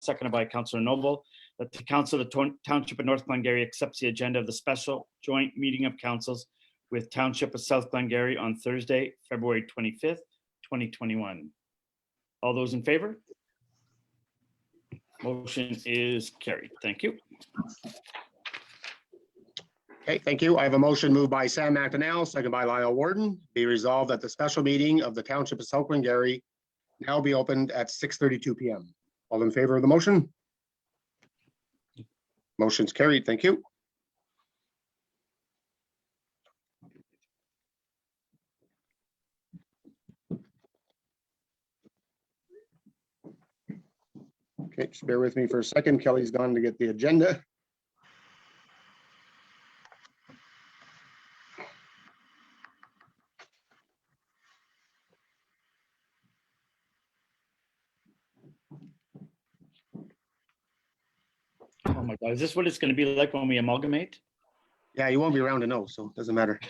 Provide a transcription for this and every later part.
seconded by Councillor Noble, that the Council of the Township of North Glengarry accepts the agenda of the special joint meeting of councils with Township of South Glengarry on Thursday, February 25th, 2021. All those in favor? Motion is carried. Thank you. Okay, thank you. I have a motion moved by Sam McDonnell, second by Lyle Warden. Be resolved that the special meeting of the Township of South Glengarry now be opened at 6:32 p.m. All in favor of the motion? Motion's carried. Thank you. Okay, just bear with me for a second. Kelly's gone to get the agenda. Oh my God, is this what it's going to be like when we amalgamate? Yeah, you won't be around to know, so it doesn't matter.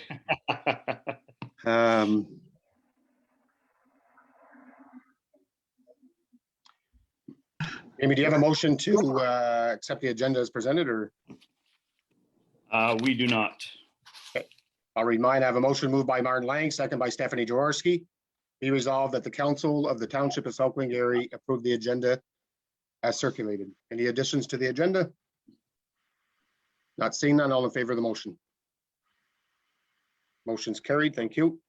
Amy, do you have a motion to accept the agenda as presented, or? We do not. Okay. I'll read mine. I have a motion moved by Martin Lang, second by Stephanie Jaworski. Be resolved that the Council of the Township of South Glengarry approve the agenda as circulated. Any additions to the agenda? Not seeing none. All in favor of the motion? Motion's carried. Thank you.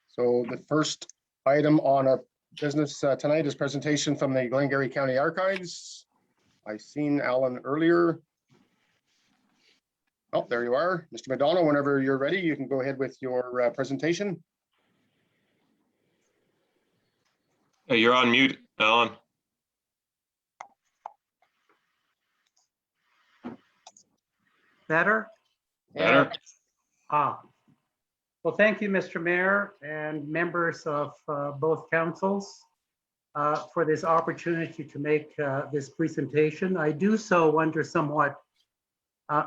So the first item on our business tonight is presentation from the Glengarry County Archives. I seen Alan earlier. Oh, there you are. Mr. McDonald, whenever you're ready, you can go ahead with your presentation. Hey, you're on mute, Alan. Better? Better. Well, thank you, Mr. Mayor and members of both councils for this opportunity to make this presentation. I do so under somewhat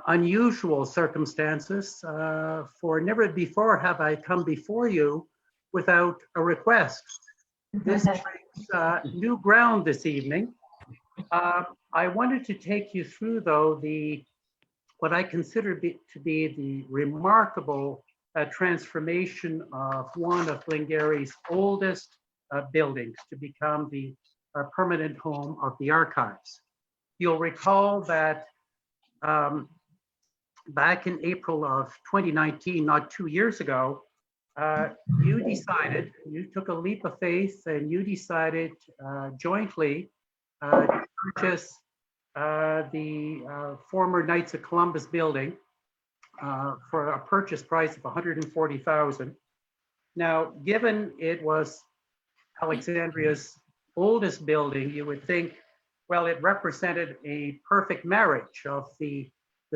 unusual circumstances, for never before have I come before you without a request. This is new ground this evening. I wanted to take you through, though, what I consider to be the remarkable transformation of one of Glengarry's oldest buildings to become the permanent home of the archives. You'll recall that back in April of 2019, not 2 years ago, you took a leap of faith and you decided jointly to purchase the former Knights of Columbus building for a purchase price of $140,000. Now, given it was Alexandria's oldest building, you would think, well, it represented a perfect marriage of the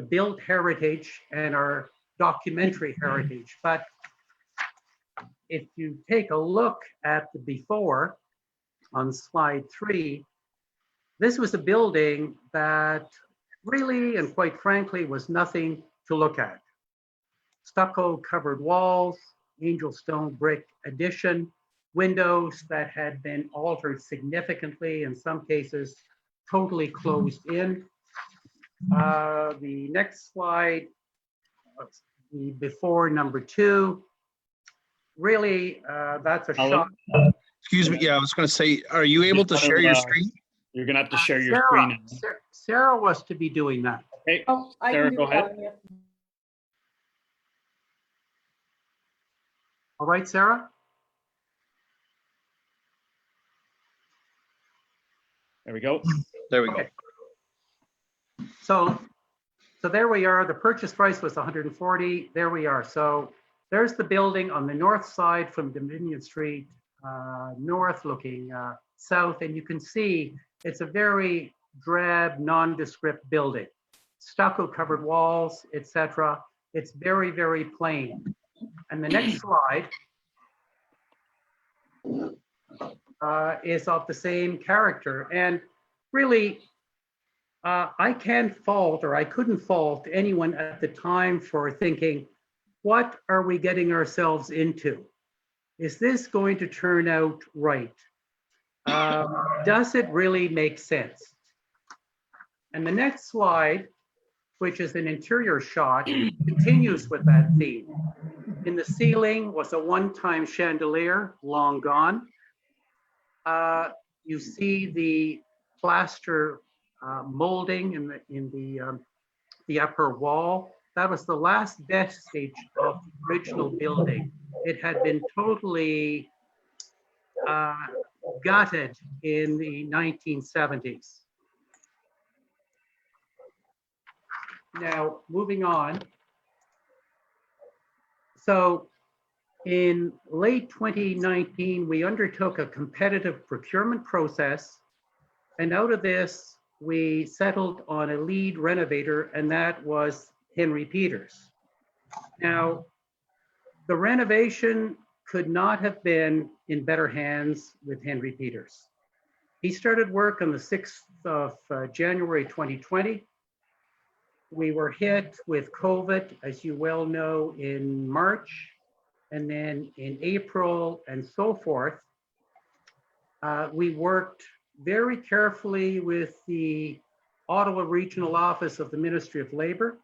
built heritage and our documentary heritage. But if you take a look at the before on slide 3, this was a building that really and quite frankly was nothing to look at. Stucco covered walls, angel stone brick addition, windows that had been altered significantly, in some cases totally closed in. The next slide, the before number 2, really that's a shot. Excuse me, yeah, I was going to say, are you able to share your screen? You're going to have to share your screen. Sarah was to be doing that. Okay, Oh, I Sarah, can go do ahead. that, yeah. All right, Sarah? There we go. There we go. Okay. So there we are. The purchase price was 140. There we are. So there's the building on the north side from Dominion Street, north looking south, and you can see it's a very drab, nondescript building. Stucco covered walls, etc. It's very, very plain. And the next slide is of the same character. And really, I can't fault, or I couldn't fault anyone at the time for thinking, what are we getting ourselves into? Is this going to turn out right? Does it really make sense? And the next slide, which is an interior shot, continues with that theme. In the ceiling was a one-time chandelier, long gone. You see the plaster molding in the upper wall. That was the last vestige of the original building. It had been totally gutted in the 1970s. Now, moving on. So in late 2019, we undertook a competitive procurement process. And out of this, we settled on a lead renovator, and that was Henry Peters. Now, the renovation could not have been in better hands with Henry Peters. He started work on the 6th of January 2020. We were hit with COVID, as you well know, in March, and then in April and so forth. We worked very carefully with the Ottawa Regional Office of the Ministry of Labor,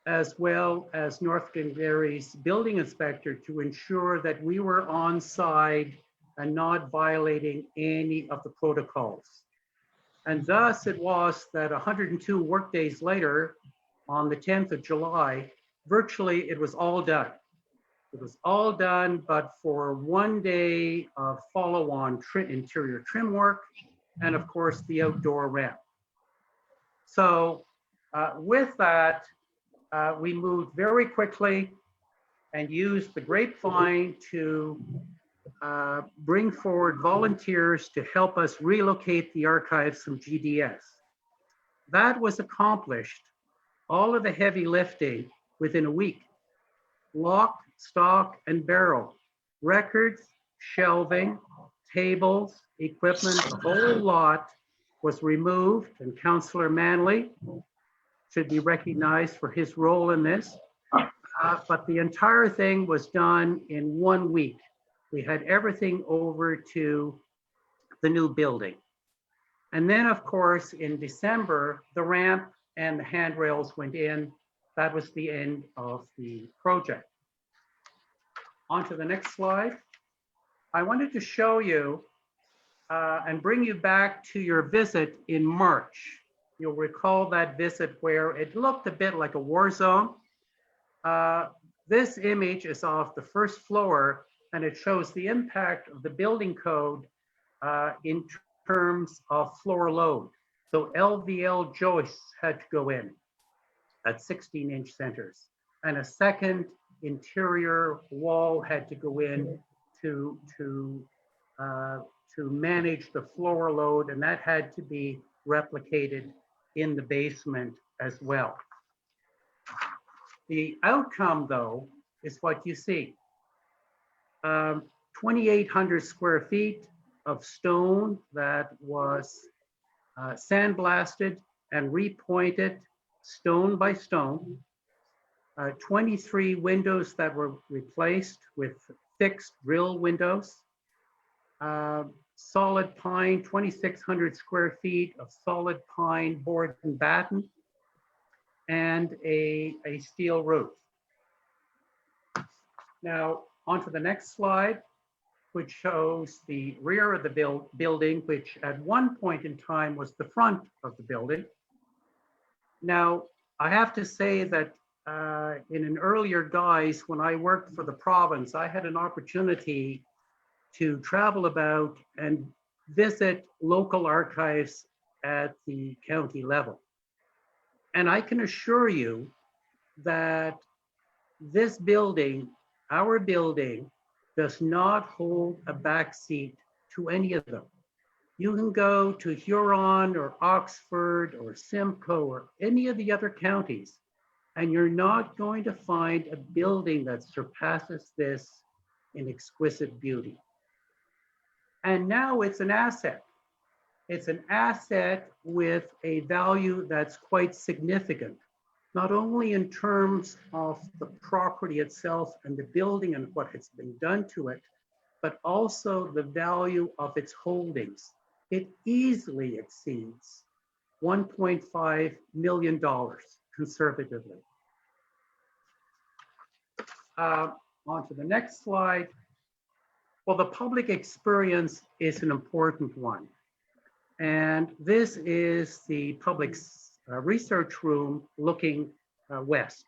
as well as North Glengarry's building inspector, to ensure that we were on side and not violating any of the protocols. And thus it was that 102 workdays later, on the 10th of July, virtually it was all done. It was all done, but for one day of follow-on interior trim work, and of course the outdoor ramp. So with that, we moved very quickly and used the grapevine to bring forward volunteers to help us relocate the archives from GDS. That was accomplished, all of the heavy lifting, within a week. Lock, stock, and barrel, records, shelving, tables, equipment, the whole lot was removed, and Councillor Manley should be recognized for his role in this. But the entire thing was done in 1 week. We had everything over to the new building. And then, of course, in December, the ramp and the handrails went in. That was the end of the project. On to the next slide. I wanted to show you and bring you back to your visit in March. You'll recall that visit where it looked a bit like a war zone. This image is off the first floor, and it shows the impact of the building code in terms of floor load. So LVL joists had to go in at 16-inch centers, and a second interior wall had to go in to manage the floor load, and that had to be replicated in the basement as well. The outcome, though, is what you see. 2,800 square feet of stone that was sandblasted and repointed stone by stone. 23 windows that were replaced with fixed grill windows. Solid pine, 2,600 square feet of solid pine board and batten, and a steel roof. Now, on to the next slide, which shows the rear of the building, which at one point in time was the front of the building. Now, I have to say that in an earlier guise, when I worked for the province, I had an opportunity to travel about and visit local archives at the county level. And I can assure you that this building, our building, does not hold a backseat to any of them. You can go to Huron or Oxford or Simcoe or any of the other counties, and you're not going to find a building that surpasses this in exquisite beauty. And now it's an asset. It's an asset with a value that's quite significant, not only in terms of the property itself and the building and what has been done to it, but also the value of its holdings. It easily exceeds $1.5 million conservatively. On to the next slide. Well, the public experience is an important one. And this is the public research room looking west.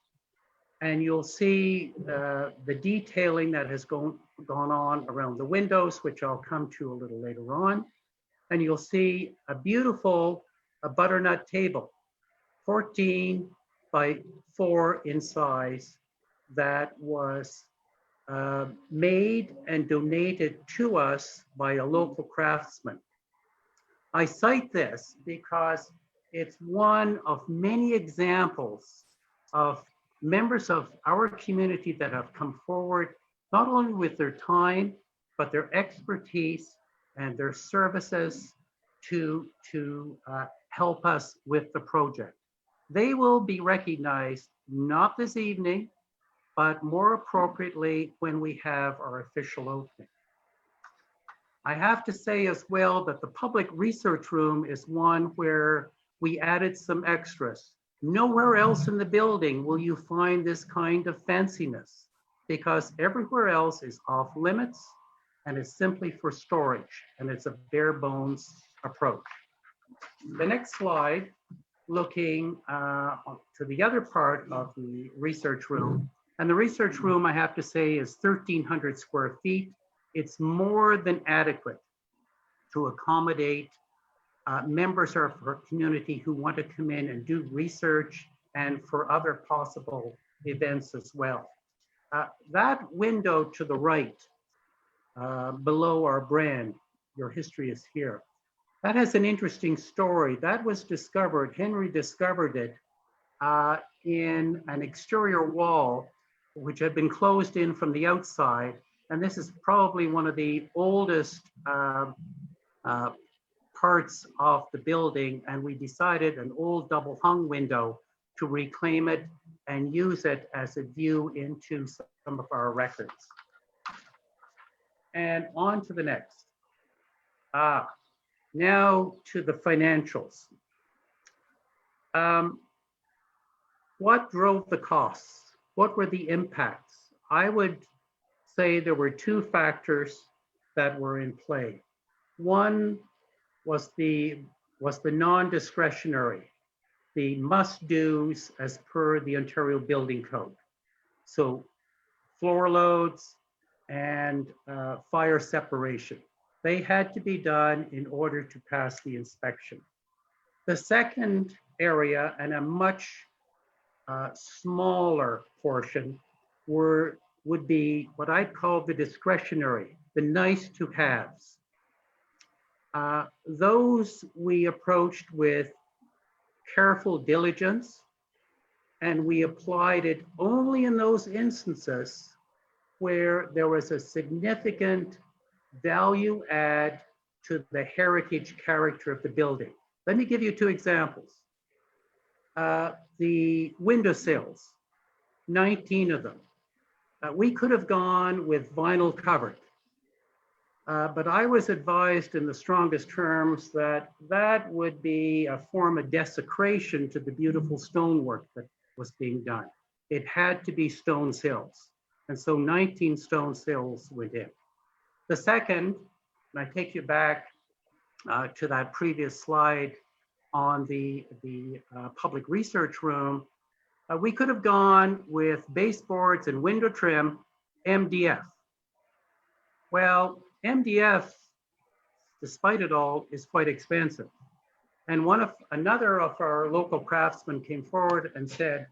And you'll see the detailing that has gone on around the windows, which I'll come to a little later on. And you'll see a beautiful butternut table, 14 by 4 in size, that was made and donated to us by a local craftsman. I cite this because it's one of many examples of members of our community that have come forward, not only with their time, but their expertise and their services to help us with the project. They will be recognized not this evening, but more appropriately when we have our official opening. I have to say as well that the public research room is one where we added some extras. Nowhere else in the building will you find this kind of fanciness, because everywhere else is off limits and is simply for storage, and it's a bare bones approach. The next slide, looking to the other part of the research room. And the research room, I have to say, is 1,300 square feet. It's more than adequate to accommodate members of our community who want to come in and do research, and for other possible events as well. That window to the right, below our brand, Your History is Here, that has an interesting story. That was discovered, Henry discovered it in an exterior wall, which had been closed in from the outside. And this is probably one of the oldest parts of the building. And we decided an old double hung window to reclaim it and use it as a view into some of our records. And on to the next. Now to the financials. What drove the costs? What were the impacts? I would say there were two factors that were in play. One was the non-discretionary, the must-dos as per the Ontario Building Code. So floor loads and fire separation. They had to be done in order to pass the inspection. The second area, and a much smaller portion, would be what I'd call the discretionary, the nice to haves. Those we approached with careful diligence, and we applied it only in those instances where there was a significant value add to the heritage character of the building. Let me give you two examples. The windowsills, 19 of them. We could have gone with vinyl covered, but I was advised in the strongest terms that that would be a form of desecration to the beautiful stonework that was being done. It had to be stone sills. And so 19 stone sills went in. The second, and I take you back to that previous slide on the public research room, we could have gone with baseboards and window trim, MDF. Well, MDF, despite it all, is quite expensive. And another of our local craftsmen came forward and said,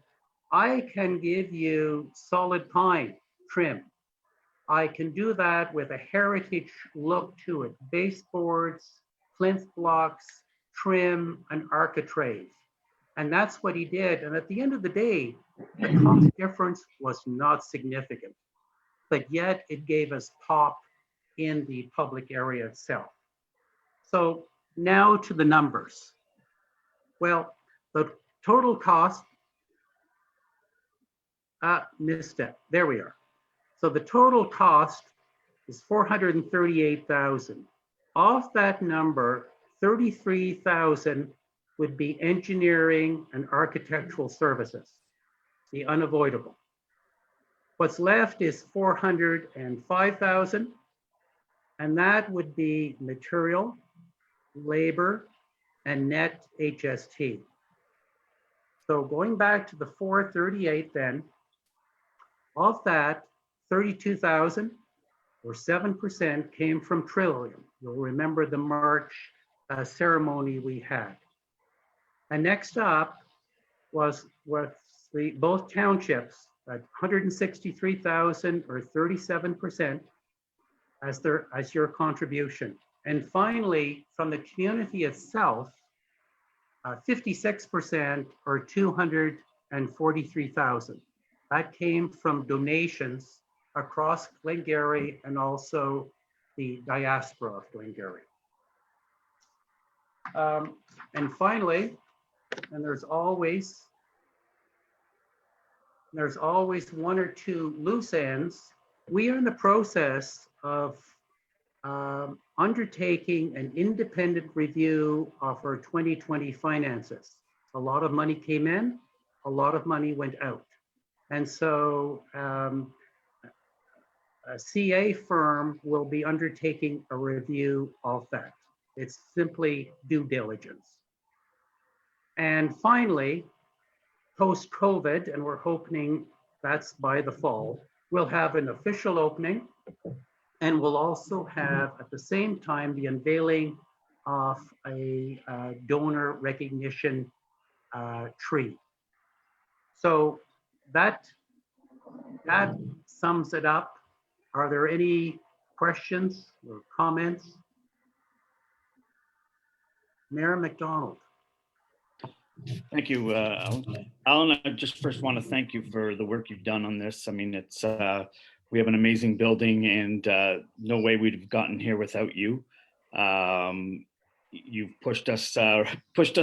I can give you solid pine trim. I can do that with a heritage look to it, baseboards, plinth blocks, trim, and architrave. And that's what he did. And at the end of the day, the cost difference was not significant, but yet it gave us pop in the public area itself. So now to the numbers. Well, the total cost, missed it, there we are. So the total cost is 438,000. Of that number, 33,000 would be engineering and architectural services, the unavoidable. What's left is 405,000, and that would be material, labor, and net HST. So going back to the 438 then, of that, 32,000 or 7% came from Trillium. You'll remember the March ceremony we had. And next up was both townships at 163,000 or 37% as your contribution. And finally, from the community itself, 56% or 243,000. That came from donations across Glengarry and also the diaspora of Glengarry. And finally, and there's always one or two loose ends. We are in the process of undertaking an independent review of our 2020 finances. A lot of money came in, a lot of money went out. And so a CA firm will be undertaking a review of that. It's simply due diligence. And finally, post-COVID, and we're hoping that's by the fall, we'll have an official opening, and we'll also have at the same time the unveiling of a donor recognition tree. So that sums it up. Are there any questions or comments? Mayor McDonald. Thank you, Alan. Alan, I just first want to thank you for the work you've done on this. I mean, it's we have an amazing building, and no way we'd have gotten here without you. You've pushed us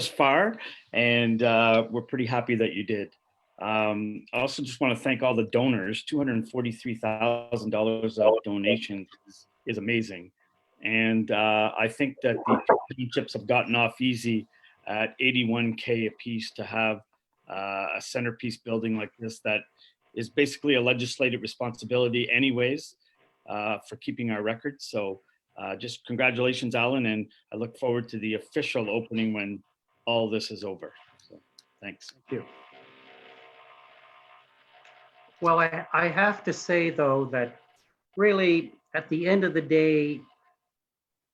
far, and we're pretty happy that you did. I also just want to thank all the donors. $243,000 of donations is amazing, and I think that the townships have gotten off easy at $81K a piece to have a centerpiece building like this that is basically a legislative responsibility anyways for keeping our records. So just congratulations, Alan, and I look forward to the official opening when all this is over. So thanks. Thank you. Well, I have to say, though, that really at the end of the day,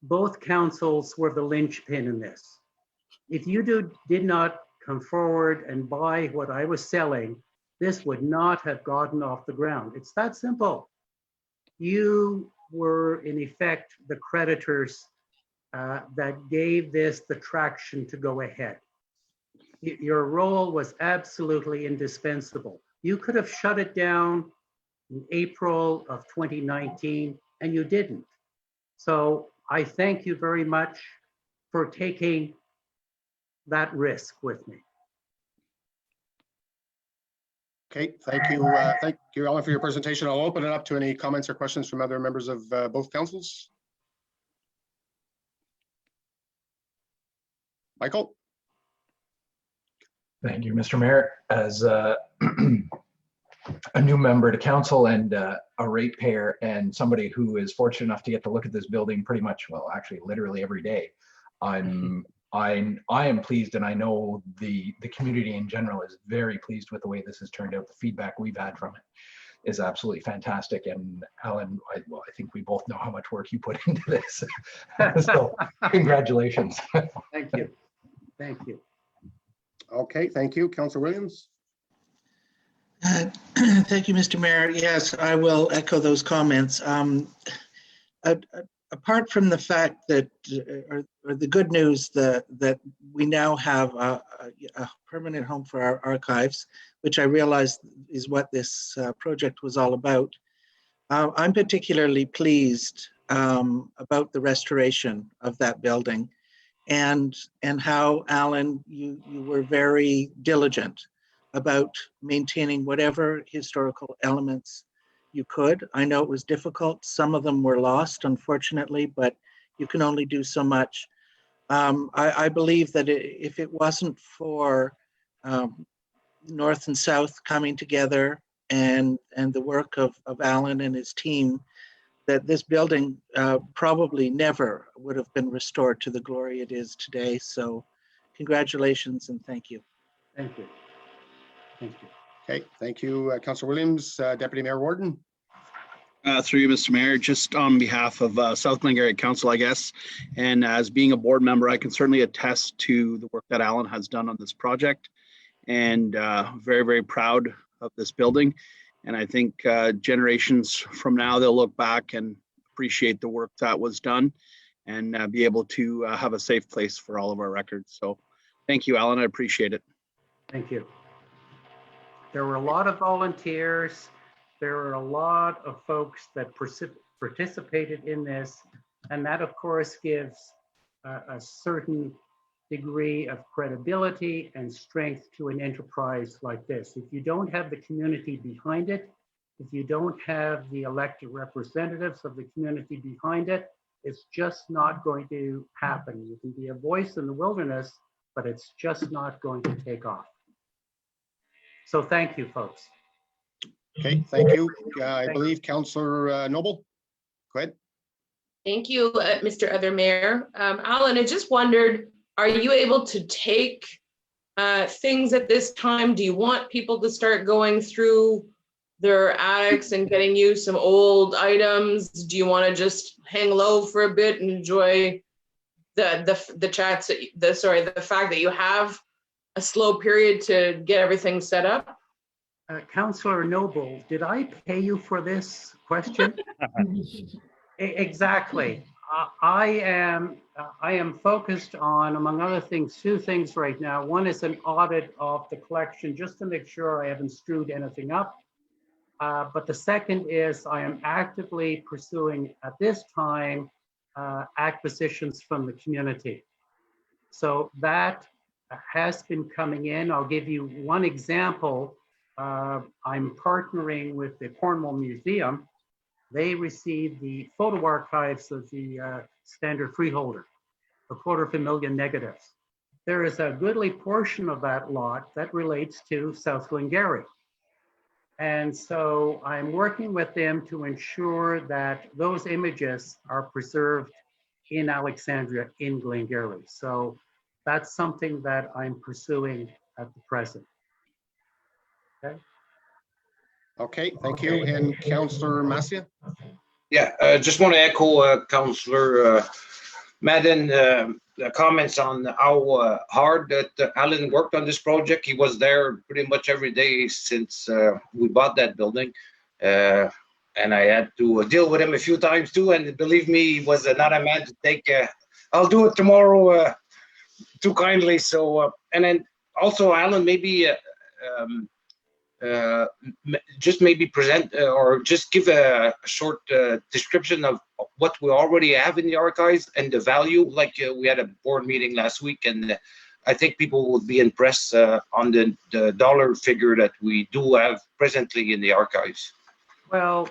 both councils were the linchpin in this. If you did not come forward and buy what I was selling, this would not have gotten off the ground. It's that simple. You were, in effect, the creditors that gave this the traction to go ahead. Your role was absolutely indispensable. You could have shut it down in April of 2019, and you didn't. So I thank you very much for taking that risk with me. Okay, thank you. Thank you, Alan, for your presentation. I'll open it up to any comments or questions from other members of both councils. Michael? Thank you, Mr. Mayor. As a new member to council and a ratepayer and somebody who is fortunate enough to get to look at this building pretty much, well, actually literally every day, I am pleased, and I know the community in general is very pleased with the way this has turned out. The feedback we've had from it is absolutely fantastic. And Alan, I think we both know how much work you put into this. So congratulations. Thank you. Thank you. Okay, thank you. Councilor Williams? Thank you, Mr. Mayor. Yes, I will echo those comments. Apart from the fact that, or the good news that we now have a permanent home for our archives, which I realize is what this project was all about, I'm particularly pleased about the restoration of that building, and how, Alan, you were very diligent about maintaining whatever historical elements you could. I know it was difficult. Some of them were lost, unfortunately, but you can only do so much. I believe that if it wasn't for North and South coming together and the work of Alan and his team, that this building probably never would have been restored to the glory it is today. So congratulations and thank you. Thank you. Thank you. Okay, thank you, Councillor Williams. Deputy Mayor Warden. Through you, Mr. Mayor, just on behalf of South Glengarry Council, I guess, and as being a board member, I can certainly attest to the work that Alan has done on this project, and very, very proud of this building. And I think generations from now, they'll look back and appreciate the work that was done and be able to have a safe place for all of our records. So thank you, Alan. I appreciate it. Thank you. There were a lot of volunteers. There were a lot of folks that participated in this. And that, of course, gives a certain degree of credibility and strength to an enterprise like this. If you don't have the community behind it, if you don't have the elected representatives of the community behind it, it's just not going to happen. You can be a voice in the wilderness, but it's just not going to take off. So thank you, folks. Okay, thank you. I believe Councillor Noble. Go ahead. Thank you, Mr. Other Mayor. Alan, I just wondered, are you able to take things at this time? Do you want people to start going through their attics and getting you some old items? Do you want to just hang low for a bit and enjoy the chats, the fact that you have a slow period to get everything set up? Councillor Noble, did I pay you for this question? Exactly. I am focused on, among other things, two things right now. One is an audit of the collection just to make sure I haven't screwed anything up. But the second is I am actively pursuing at this time acquisitions from the community. So that has been coming in. I'll give you one example. I'm partnering with the Cornwall Museum. They received the photo archives of the standard freeholder, 250,000 negatives. There is a goodly portion of that lot that relates to South Glengarry. And so I'm working with them to ensure that those images are preserved in Alexandria, in Glengarry. So that's something that I'm pursuing at the present. Okay. Okay, thank you. And Councillor Masia. Yeah, just want to echo Councillor Madden comments on how hard that Alan worked on this project. He was there pretty much every day since we bought that building. And I had to deal with him a few times too. And believe me, he was not a man to take, I'll do it tomorrow too kindly. So, and then also Alan, maybe just maybe present or just give a short description of what we already have in the archives and the value. Like we had a board meeting last week, and I think people would be impressed on the dollar figure that we do have presently in the archives. Well,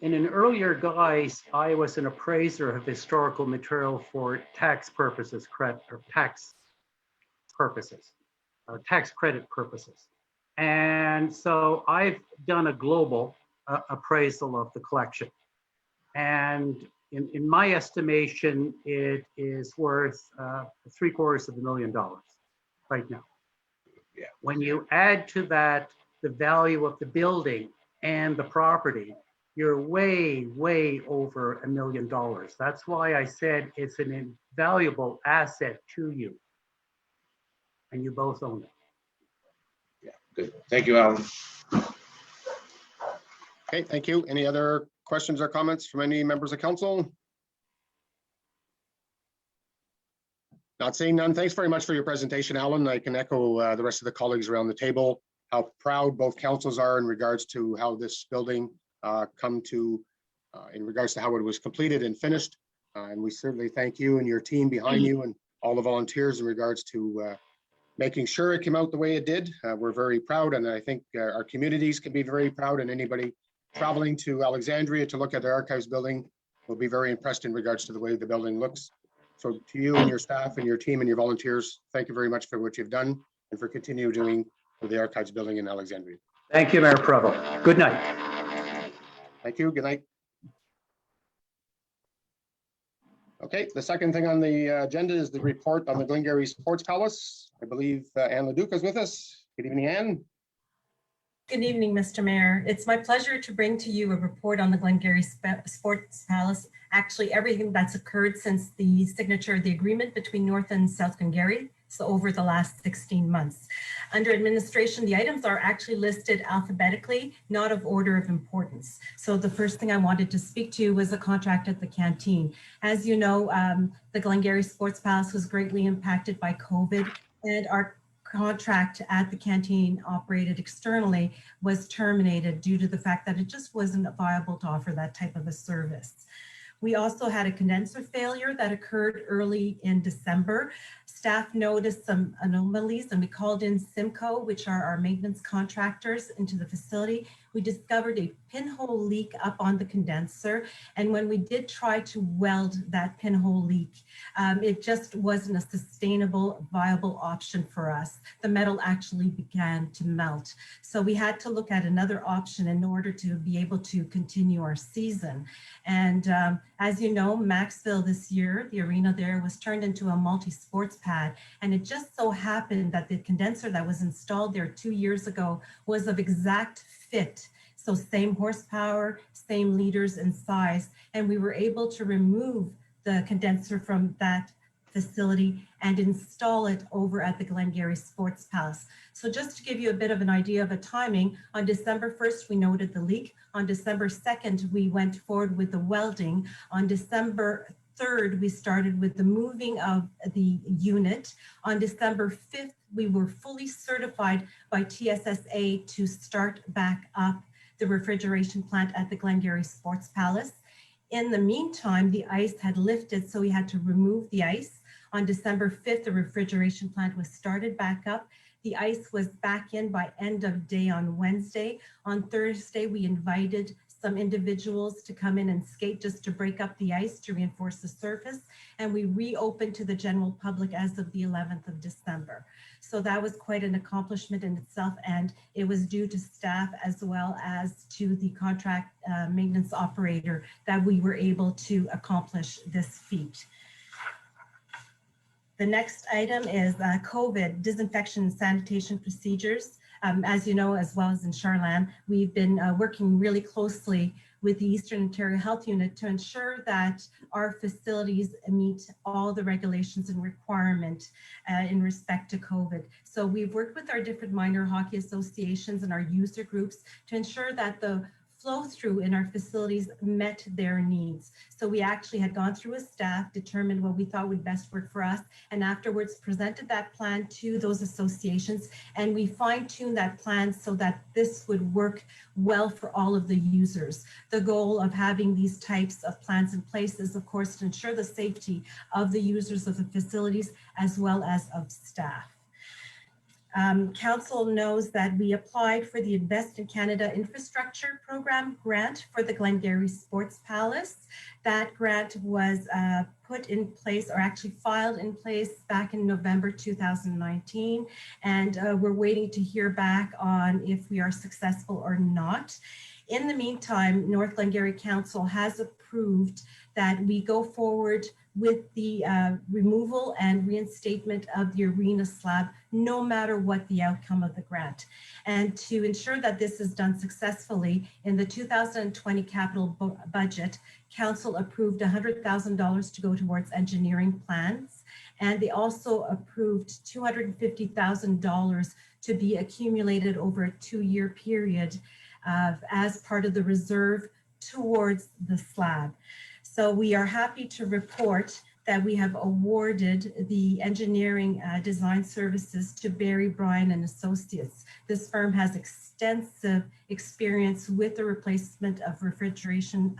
in an earlier guise, I was an appraiser of historical material for tax purposes, tax credit purposes. And so I've done a global appraisal of the collection. And in my estimation, it is worth $750,000 right now. Yeah. When you add to that the value of the building and the property, you're way, way over $1 million. That's why I said it's an invaluable asset to you. And you both own it. Yeah, good. Thank you, Alan. Okay, thank you. Any other questions or comments from any members of council? Not seeing none. Thanks very much for your presentation, Alan. I can echo the rest of the colleagues around the table, how proud both councils are in regards to how this building come to, in regards to how it was completed and finished. And we certainly thank you and your team behind you and all the volunteers in regards to making sure it came out the way it did. We're very proud, and I think our communities can be very proud, and anybody traveling to Alexandria to look at the archives building will be very impressed in regards to the way the building looks. So to you and your staff and your team and your volunteers, thank you very much for what you've done and for continuing doing for the archives building in Alexandria. Thank you, Mayor Provo. Good night. Thank you. Good night. Okay, the second thing on the agenda is the report on the Glengarry Sports Palace. I believe Anne Leduc is with us. Good evening, Anne. Good evening, Mr. Mayor. It's my pleasure to bring to you a report on the Glengarry Sports Palace. Actually, everything that's occurred since the signature of the agreement between North and South Glengarry, so over the last 16 months. Under administration, the items are actually listed alphabetically, not of order of importance. So the first thing I wanted to speak to was the contract at the canteen. As you know, the Glengarry Sports Palace was greatly impacted by COVID, and our contract at the canteen operated externally was terminated due to the fact that it just wasn't viable to offer that type of a service. We also had a condenser failure that occurred early in December. Staff noticed some anomalies and we called in Simco, which are our maintenance contractors, into the facility. We discovered a pinhole leak up on the condenser. And when we did try to weld that pinhole leak, it just wasn't a sustainable, viable option for us. The metal actually began to melt. So we had to look at another option in order to be able to continue our season. And as you know, Maxville this year, the arena there was turned into a multi-sports pad. And it just so happened that the condenser that was installed there 2 years ago was of exact fit. So same horsepower, same liters and size. And we were able to remove the condenser from that facility and install it over at the Glengarry Sports Palace. So just to give you a bit of an idea of a timing, on December 1st, we noted the leak. On December 2nd, we went forward with the welding. On December 3rd, we started with the moving of the unit. On December 5th, we were fully certified by TSSA to start back up the refrigeration plant at the Glengarry Sports Palace. In the meantime, the ice had lifted, so we had to remove the ice. On December 5th, the refrigeration plant was started back up. The ice was back in by end of day on Wednesday. On Thursday, we invited some individuals to come in and skate just to break up the ice to reinforce the surface. And we reopened to the general public as of the 11th of December. So that was quite an accomplishment in itself. And it was due to staff as well as to the contract maintenance operator that we were able to accomplish this feat. The next item is COVID, disinfection and sanitation procedures. As you know, as well as in Charlan, we've been working really closely with the Eastern Ontario Health Unit to ensure that our facilities meet all the regulations and requirement in respect to COVID. So we've worked with our different minor hockey associations and our user groups to ensure that the flow through in our facilities met their needs. So we actually had gone through as staff, determined what we thought would best work for us, and afterwards presented that plan to those associations. And we fine-tuned that plan so that this would work well for all of the users. The goal of having these types of plans in place is, of course, to ensure the safety of the users of the facilities as well as of staff. Council knows that we applied for the Invest in Canada Infrastructure Program grant for the Glengarry Sports Palace. That grant was put in place, or actually filed in place, back in November 2019. And we're waiting to hear back on if we are successful or not. In the meantime, North Glengarry Council has approved that we go forward with the removal and reinstatement of the arena slab, no matter what the outcome of the grant. And to ensure that this is done successfully, in the 2020 capital budget, Council approved $100,000 to go towards engineering plans. And they also approved $250,000 to be accumulated over a 2-year period as part of the reserve towards the slab. So we are happy to report that we have awarded the engineering design services to Barry Bryan and Associates. This firm has extensive experience with the replacement of refrigeration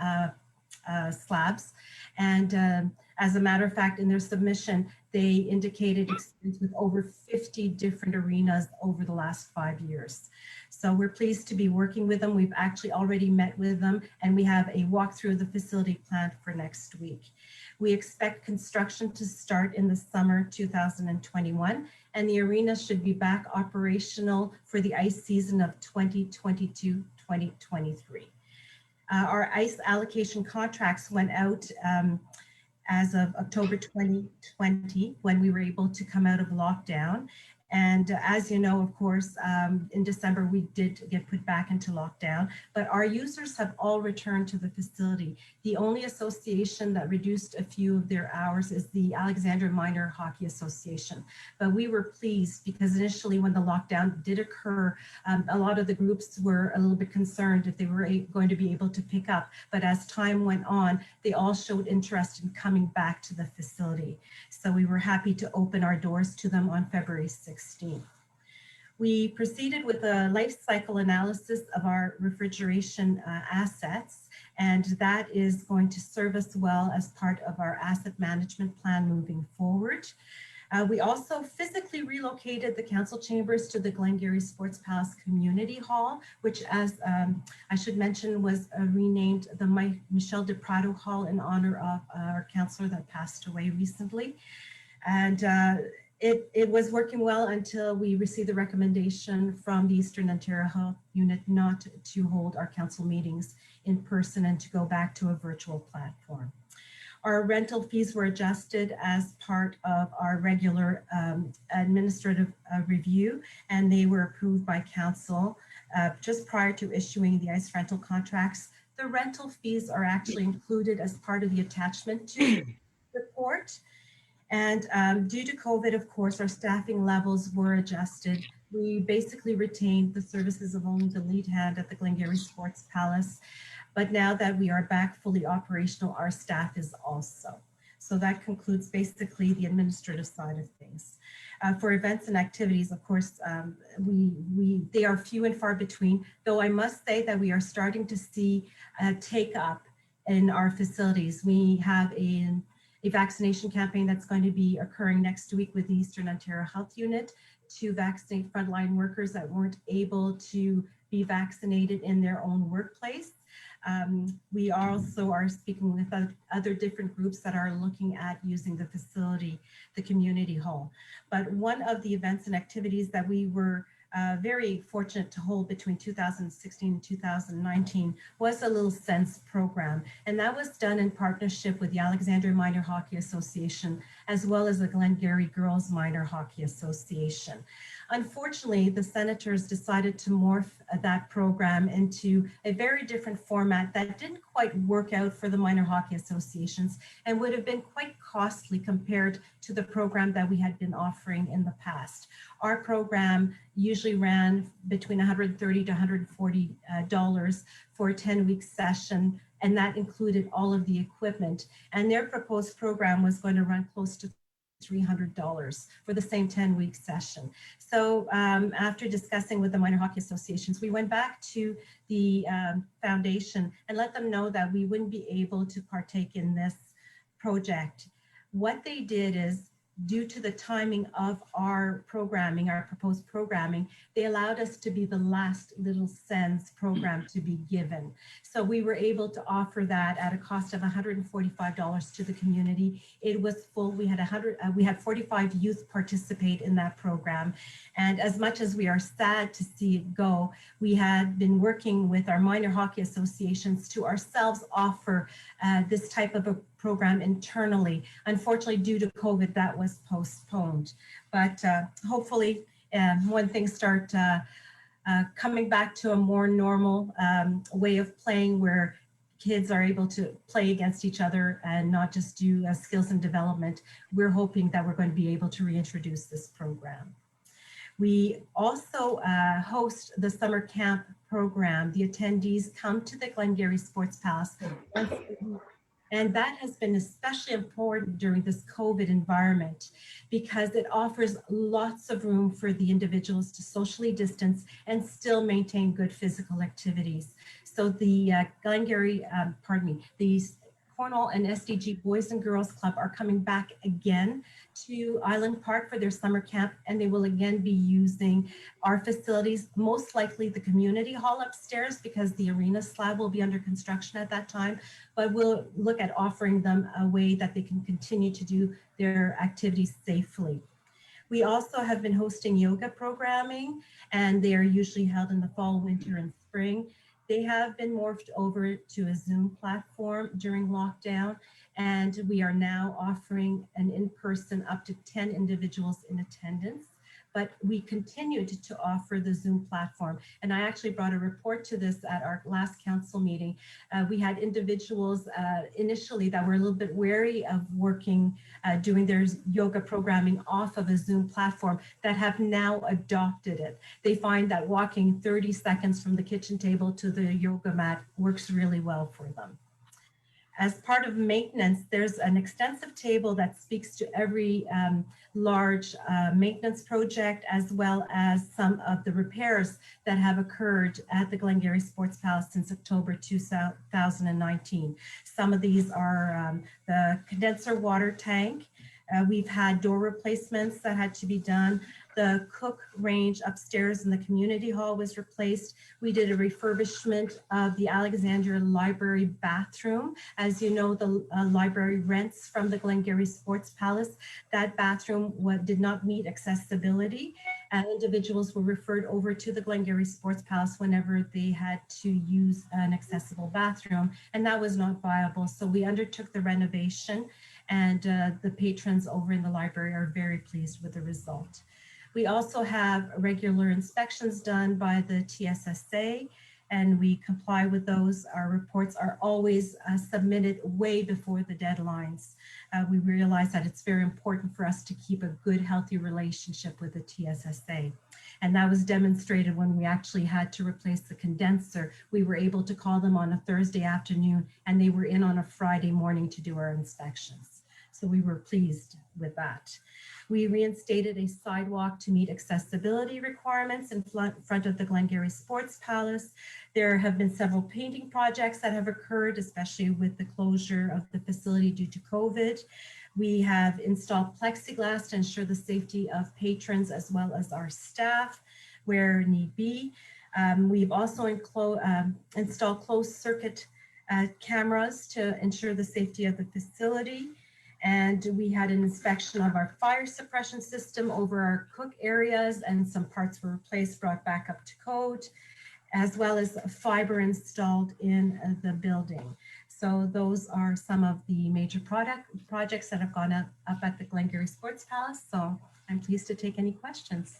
slabs. And as a matter of fact, in their submission, They indicated experience with over 50 different arenas over the last 5 years. So we're pleased to be working with them. We've actually already met with them, and we have a walkthrough of the facility planned for next week. We expect construction to start in the summer 2021, and the arena should be back operational for the ice season of 2022-2023. Our ice allocation contracts went out as of October 2020, when we were able to come out of lockdown. And as you know, of course, in December, we did get put back into lockdown, but our users have all returned to the facility. The only association that reduced a few of their hours is the Alexandria Minor Hockey Association. But we were pleased because initially when the lockdown did occur, a lot of the groups were a little bit concerned if they were going to be able to pick up. But as time went on, they all showed interest in coming back to the facility. So we were happy to open our doors to them on February 16th. We proceeded with a life cycle analysis of our refrigeration assets, and that is going to serve us well as part of our asset management plan moving forward. We also physically relocated the council chambers to the Glengarry Sports Palace Community Hall, which, as I should mention, was renamed the Michelle de Prado Hall in honor of our councillor that passed away recently. And it was working well until we received the recommendation from the Eastern Ontario Health Unit not to hold our council meetings in person and to go back to a virtual platform. Our rental fees were adjusted as part of our regular administrative review, and they were approved by council just prior to issuing the ice rental contracts. The rental fees are actually included as part of the attachment to the report. And due to COVID, of course, our staffing levels were adjusted. We basically retained the services of only the lead hand at the Glengarry Sports Palace. But now that we are back fully operational, our staff is also. So that concludes basically the administrative side of things. For events and activities, of course, they are few and far between, though I must say that we are starting to see a take up in our facilities. We have a vaccination campaign that's going to be occurring next week with the Eastern Ontario Health Unit to vaccinate frontline workers that weren't able to be vaccinated in their own workplace. We also are speaking with other different groups that are looking at using the facility, the community hall. But one of the events and activities that we were very fortunate to hold between 2016 and 2019 was a Little Sense program. And that was done in partnership with the Alexandria Minor Hockey Association, as well as the Glengarry Girls Minor Hockey Association. Unfortunately, the senators decided to morph that program into a very different format that didn't quite work out for the minor hockey associations and would have been quite costly compared to the program that we had been offering in the past. Our program usually ran between $130 to $140 for a 10-week session, and that included all of the equipment. And their proposed program was going to run close to $300 for the same 10-week session. So after discussing with the minor hockey associations, we went back to the foundation and let them know that we wouldn't be able to partake in this project. What they did is, due to the timing of our programming, our proposed programming, they allowed us to be the last Little Sense program to be given. So we were able to offer that at a cost of $145 to the community. It was full. We had 45 youth participate in that program. And as much as we are sad to see it go, we had been working with our minor hockey associations to ourselves offer this type of a program internally. Unfortunately, due to COVID, that was postponed. But hopefully, when things start coming back to a more normal way of playing, where kids are able to play against each other and not just do skills and development, we're hoping that we're going to be able to reintroduce this program. We also host the summer camp program. The attendees come to the Glengarry Sports Palace once a week. And that has been especially important during this COVID environment because it offers lots of room for the individuals to socially distance and still maintain good physical activities. So the the Cornwall and SDG Boys and Girls Club are coming back again to Island Park for their summer camp, and they will again be using our facilities, most likely the community hall upstairs because the arena slab will be under construction at that time, but we'll look at offering them a way that they can continue to do their activities safely. We also have been hosting yoga programming, and they are usually held in the fall, winter, and spring. They have been morphed over to a Zoom platform during lockdown, and we are now offering an in-person up to 10 individuals in attendance. But we continued to offer the Zoom platform. And I actually brought a report to this at our last council meeting. We had individuals initially that were a little bit wary of working, doing their yoga programming off of a Zoom platform that have now adopted it. They find that walking 30 seconds from the kitchen table to the yoga mat works really well for them. As part of maintenance, there's an extensive table that speaks to every large maintenance project, as well as some of the repairs that have occurred at the Glengarry Sports Palace since October 2019. Some of these are the condenser water tank. We've had door replacements that had to be done. The cook range upstairs in the community hall was replaced. We did a refurbishment of the Alexandria Library bathroom. As you know, the library rents from the Glengarry Sports Palace. That bathroom did not meet accessibility, and individuals were referred over to the Glengarry Sports Palace whenever they had to use an accessible bathroom, and that was not viable. So we undertook the renovation, and the patrons over in the library are very pleased with the result. We also have regular inspections done by the TSSA, and we comply with those. Our reports are always submitted way before the deadlines. We realize that it's very important for us to keep a good, healthy relationship with the TSSA. And that was demonstrated when we actually had to replace the condenser. We were able to call them on a Thursday afternoon, and they were in on a Friday morning to do our inspections. So we were pleased with that. We reinstated a sidewalk to meet accessibility requirements in front of the Glengarry Sports Palace. There have been several painting projects that have occurred, especially with the closure of the facility due to COVID. We have installed plexiglass to ensure the safety of patrons as well as our staff where need be. We've also installed closed circuit cameras to ensure the safety of the facility. And we had an inspection of our fire suppression system over our cook areas, and some parts were replaced, brought back up to code, as well as fiber installed in the building. So those are some of the major projects that have gone up at the Glengarry Sports Palace. So I'm pleased to take any questions.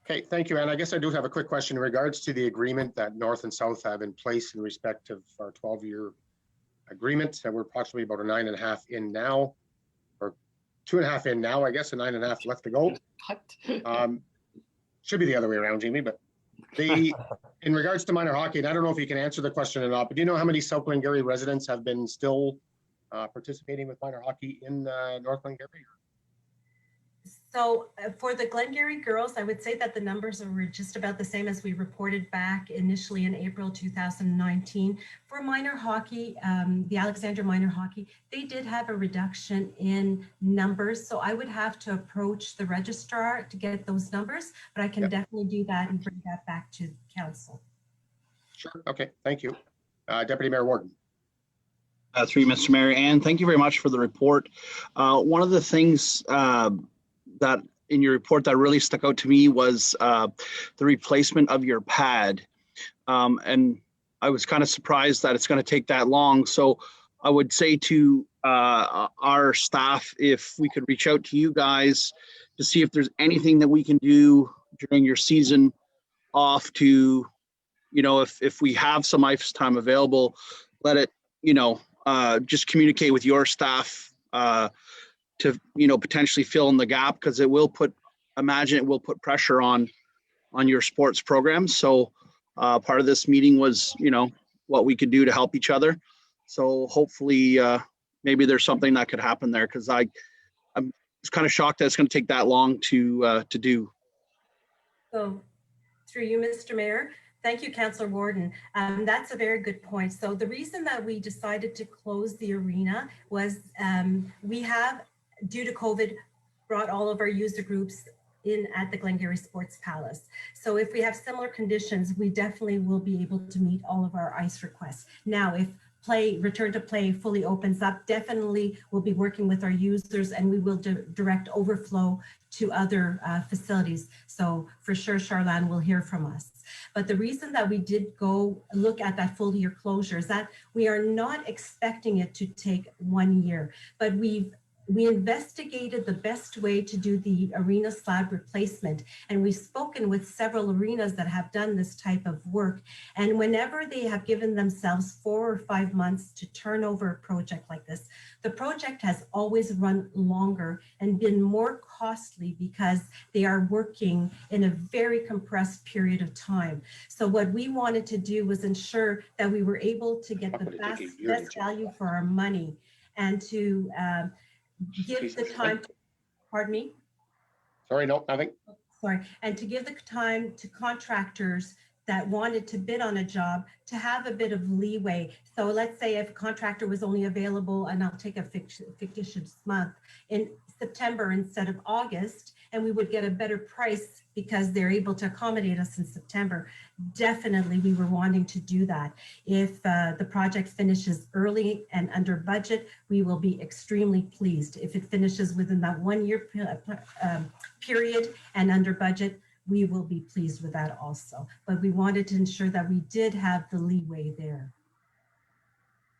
Okay, thank you. And I guess I do have a quick question in regards to the agreement that North and South have in place in respect of our 12-year agreement. And we're approximately about a 9.5 in now, or 2.5 in now, I guess, and 9.5 left to go. Should be the other way around, Jamie, but in regards to minor hockey, and I don't know if you can answer the question or not, but do you know how many South Glengarry residents have been still participating with minor hockey in North Glengarry? So for the Glengarry girls, I would say that the numbers were just about the same as we reported back initially in April 2019. For minor hockey, the Alexandria minor hockey, they did have a reduction in numbers. So I would have to approach the registrar to get those numbers, but I can definitely do that and bring that back to council. Sure. Okay. Thank you. Deputy Mayor Warden. Through you, Mr. Mayor, and thank you very much for the report. One of the things that in your report that really stuck out to me was the replacement of your pad. And I was kind of surprised that it's going to take that long. So I would say to our staff, if we could reach out to you guys to see if there's anything that we can do during your season off to, you know, if we have some ice time available, let it, you know, just communicate with your staff to, you know, potentially fill in the gap, because it will put pressure on your sports program. So part of this meeting was, you know, what we could do to help each other. So hopefully maybe there's something that could happen there, because I'm kind of shocked that it's going to take that long to do. So through you, Mr. Mayor, Thank you, Councillor Warden. That's a very good point. So the reason that we decided to close the arena was we have, due to COVID, brought all of our user groups in at the Glengarry Sports Palace. So if we have similar conditions, we definitely will be able to meet all of our ice requests. Now, if return to play fully opens up, definitely we'll be working with our users and we will direct overflow to other facilities. So for sure, Charlene will hear from us. But the reason that we did go look at that full year closure is that we are not expecting it to take 1 year, but we investigated the best way to do the arena slab replacement. And we've spoken with several arenas that have done this type of work. And whenever they have given themselves 4 or 5 months to turn over a project like this, the project has always run longer and been more costly because they are working in a very compressed period of time. So what we wanted to do was ensure that we were able to get the best value for our money and to give the time, pardon me? Sorry, no, nothing. Sorry, and to give the time to contractors that wanted to bid on a job to have a bit of leeway. So let's say if a contractor was only available, and I'll take a fictitious month, in September instead of August, and we would get a better price because they're able to accommodate us in September. Definitely, we were wanting to do that. If the project finishes early and under budget, we will be extremely pleased. If it finishes within that 1 year period and under budget, we will be pleased with that also. But we wanted to ensure that we did have the leeway there.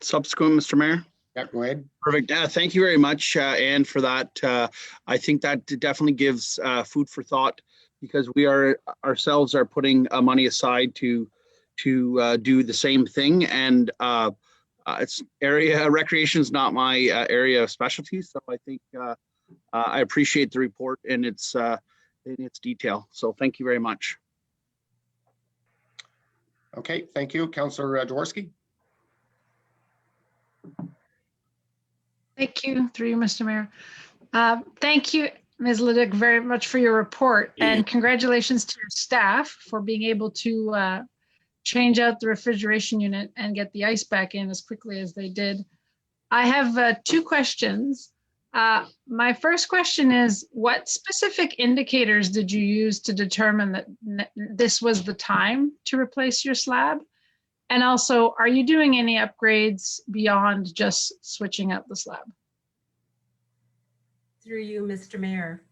Subsequent, Mr. Mayor. Yeah, go ahead. Perfect. Thank you very much, Anne, for that. I think that definitely gives food for thought because we ourselves are putting money aside to do the same thing. And it's recreation is not my area of specialty, so I think I appreciate the report and its detail. So thank you very much. Okay, thank you, Councillor Jaworski. Thank you, through you, Mr. Mayor. Thank you, Ms. Leduc, very much for your report, and congratulations to your staff for being able to change out the refrigeration unit and get the ice back in as quickly as they did. I have 2 questions. My first question is, what specific indicators did you use to determine that this was the time to replace your slab? And also, are you doing any upgrades beyond just switching out the slab? Through you, Mr. Mayor.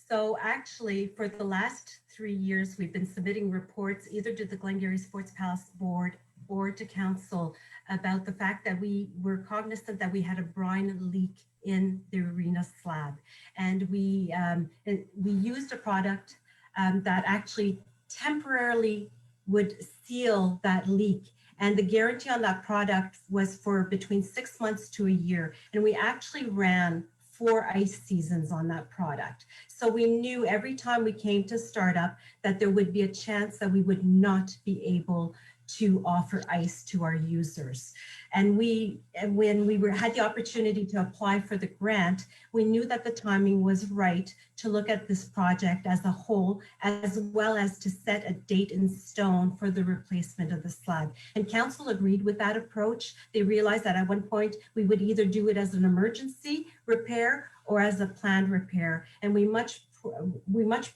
So actually, for the last 3 years, we've been submitting reports either to the Glengarry Sports Palace Board or to Council about the fact that we were cognizant that we had a brine leak in the arena slab. And we used a product that actually temporarily would seal that leak. And the guarantee on that product was for between 6 months to a year. And we actually ran 4 ice seasons on that product. So we knew every time we came to startup that there would be a chance that we would not be able to offer ice to our users. And when we had the opportunity to apply for the grant, we knew that the timing was right to look at this project as a whole, as well as to set a date in stone for the replacement of the slab. And Council agreed with that approach. They realized that at one point we would either do it as an emergency repair or as a planned repair. And we much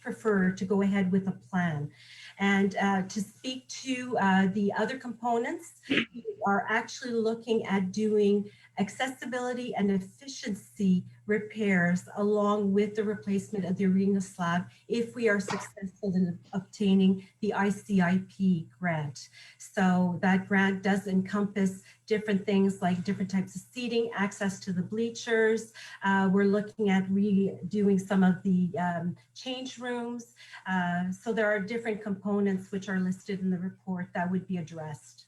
prefer to go ahead with a plan. And to speak to the other components, we are actually looking at doing accessibility and efficiency repairs along with the replacement of the arena slab if we are successful in obtaining the ICIP grant. So that grant does encompass different things like different types of seating, access to the bleachers. We're looking at redoing some of the change rooms. So there are different components which are listed in the report that would be addressed.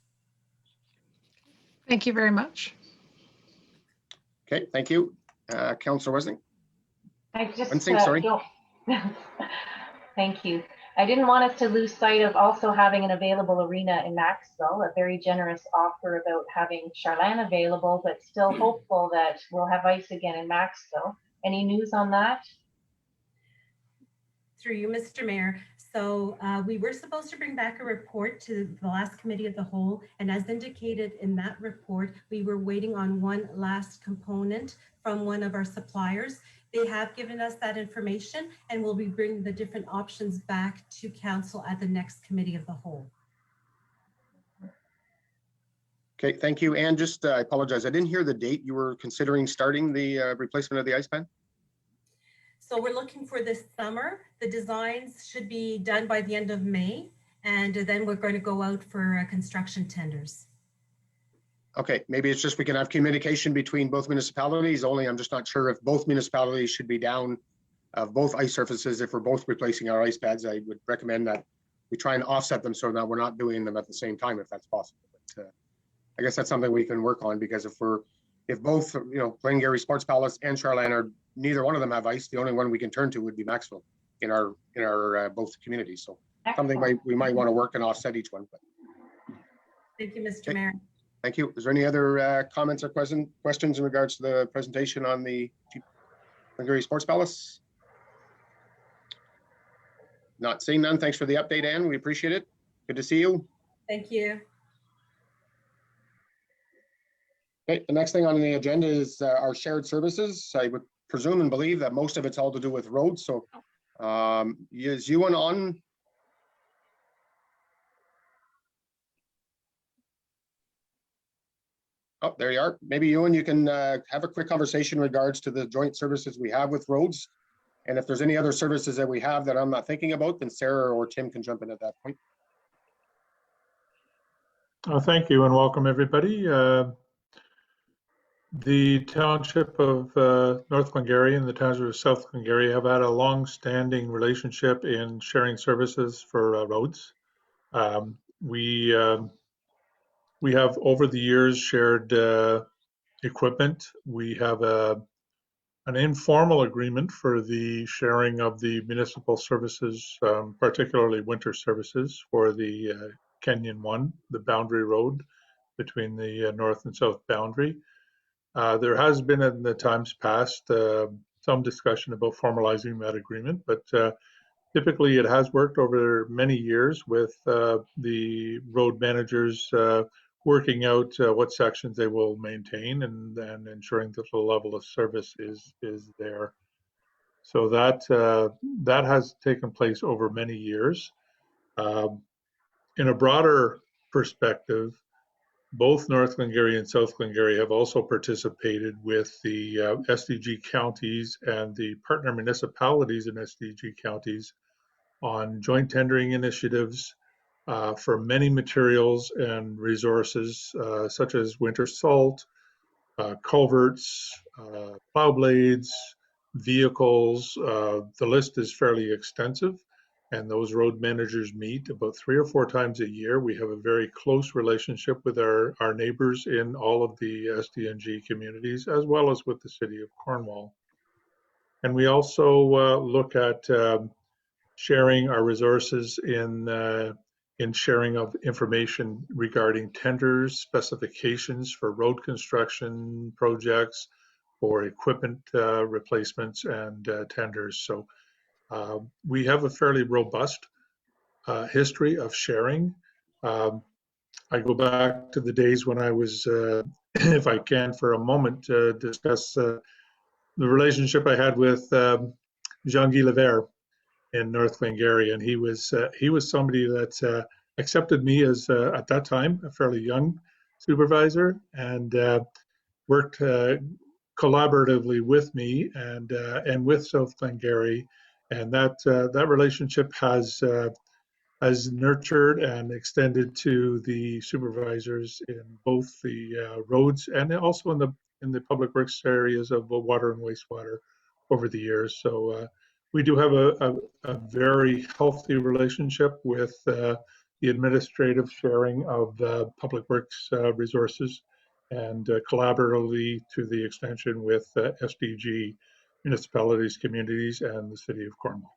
Thank you very much. Okay, thank you. Councillor Wesling. I just sorry. don't. Thank you. I didn't want us to lose sight of also having an available arena in Maxville, a very generous offer about having Charlene available, but still hopeful that we'll have ice again in Maxville. Any news on that? Through you, Mr. Mayor. So we were supposed to bring back a report to the last committee of the whole. And as indicated in that report, we were waiting on one last component from one of our suppliers. They have given us that information and we'll be bringing the different options back to council at the next committee of the whole. Okay, thank you. And just, I apologize, I didn't hear the date you were considering starting the replacement of the ice pan? So we're looking for this summer. The designs should be done by the end of May. And then we're going to go out for construction tenders. Okay, maybe it's just we can have communication between both municipalities, only I'm just not sure if both municipalities should be down of both ice surfaces. If we're both replacing our ice pads, I would recommend that we try and offset them so that we're not doing them at the same time, if that's possible. But I guess that's something we can work on, because if both, you know, Glengarry Sports Palace and Charlan are, neither one of them have ice, the only one we can turn to would be Maxwell in our both communities. So something we might want to work and offset each one. But Thank you, Mr. Okay. Mayor. thank you. Is there any other comments or questions in regards to the presentation on the Glengarry Sports Palace? Not seeing none. Thanks for the update, Ann. We appreciate it. Good to see you. Thank you. Okay, the next thing on the agenda is our shared services. I would presume and believe that most of it's all to do with roads. So is Ewan on? Oh, there you are. Maybe Ewan, you can have a quick conversation in regards to the joint services we have with roads. And if there's any other services that we have that I'm not thinking about, then Sarah or Tim can jump in at that point. Thank you and welcome everybody. The Township of North Glengarry and the Township of South Glengarry have had a long-standing relationship in sharing services for roads. We have over the years shared equipment. We have an informal agreement for the sharing of the municipal services, particularly winter services for the Kenyon 1, the boundary road between the north and south boundary. There has been in the times past some discussion about formalizing that agreement, but typically it has worked over many years with the road managers working out what sections they will maintain and ensuring that the level of service is there. So that has taken place over many years. In a broader perspective, both North Glengarry and South Glengarry have also participated with the SDG counties and the partner municipalities in SDG counties on joint tendering initiatives for many materials and resources such as winter salt, culverts, plow blades, vehicles. The list is fairly extensive. And those road managers meet about 3 or 4 times a year. We have a very close relationship with our neighbors in all of the SDNG communities, as well as with the city of Cornwall. And we also look at sharing our resources in sharing of information regarding tenders, specifications for road construction projects, for equipment replacements and tenders. So we have a fairly robust history of sharing. I go back to the days when I was, if I can for a moment, discuss the relationship I had with Jean-Guy Levert in North Glengarry, and he was somebody that accepted me as at that time a fairly young supervisor and worked collaboratively with me and with South Glengarry. And that relationship has nurtured and extended to the supervisors in both the roads and also in the public works areas of water and wastewater over the years. So we do have a very healthy relationship with the administrative sharing of public works resources and collaboratively to the extension with SDG municipalities, communities, and the city of Cornwall.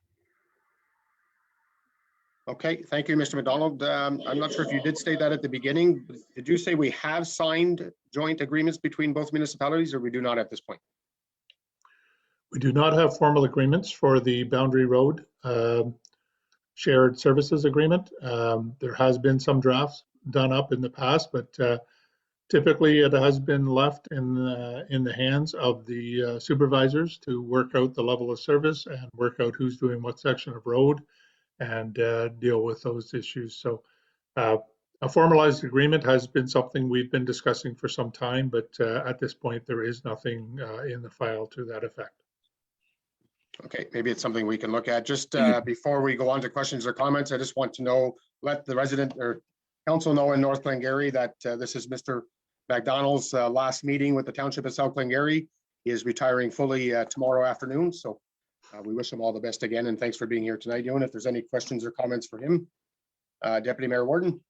Okay, thank you, Mr. McDonald. I'm not sure if you did state that at the beginning. Did you say we have signed joint agreements between both municipalities, or we do not at this point? We do not have formal agreements for the boundary road. shared services agreement. There has been some drafts done up in the past, but typically it has been left in the hands of the supervisors to work out the level of service and work out who's doing what section of road and deal with those issues. So a formalized agreement has been something we've been discussing for some time, but at this point, there is nothing in the file to that effect. Okay, maybe it's something we can look at. Just before we go on to questions or comments, I just want to know, let the resident or council know in North Glengarry that this is Mr. McDonald's last meeting with the Township of South Glengarry. He is retiring fully tomorrow afternoon, so we wish him all the best again, and thanks for being here tonight, Ewan. If there's any questions or comments for him. Deputy Mayor Warden.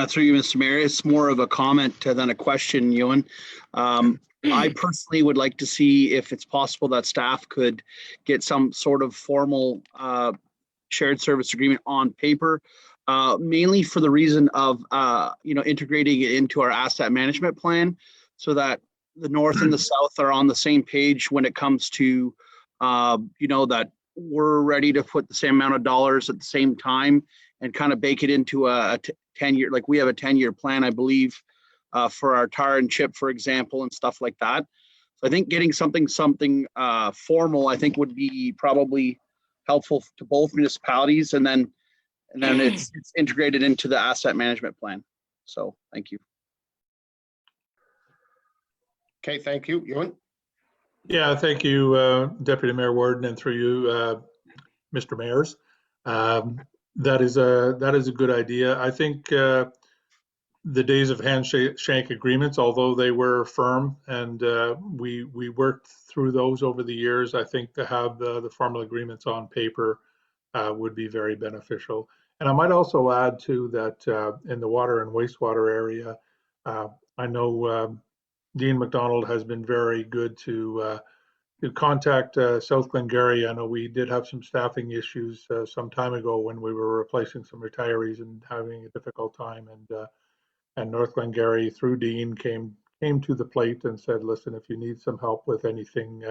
Through you, Mr. Mayor, it's more of a comment than a question, Ewan. I personally would like to see if it's possible that staff could get some sort of formal shared service agreement on paper, mainly for the reason of integrating it into our asset management plan, so that the north and the south are on the same page when it comes to that we're ready to put the same amount of dollars at the same time and kind of bake it into a 10-year, like we have a 10-year plan, I believe, for our tar and chip, for example, and stuff like that. So I think getting something formal, I think, would be probably helpful to both municipalities, and then it's integrated into the asset management plan. So thank you. Okay, thank you, Ewan. Yeah, thank you, Deputy Mayor Warden, and through you, Mr. Mayors. That is a good idea. I think the days of handshake agreements, although they were firm and we worked through those over the years, I think to have the formal agreements on paper would be very beneficial. And I might also add too that in the water and wastewater area, I know Dean McDonald has been very good to contact South Glengarry. I know we did have some staffing issues some time ago when we were replacing some retirees and having a difficult time. And North Glengarry through Dean came to the plate and said, listen, if you need some help with anything,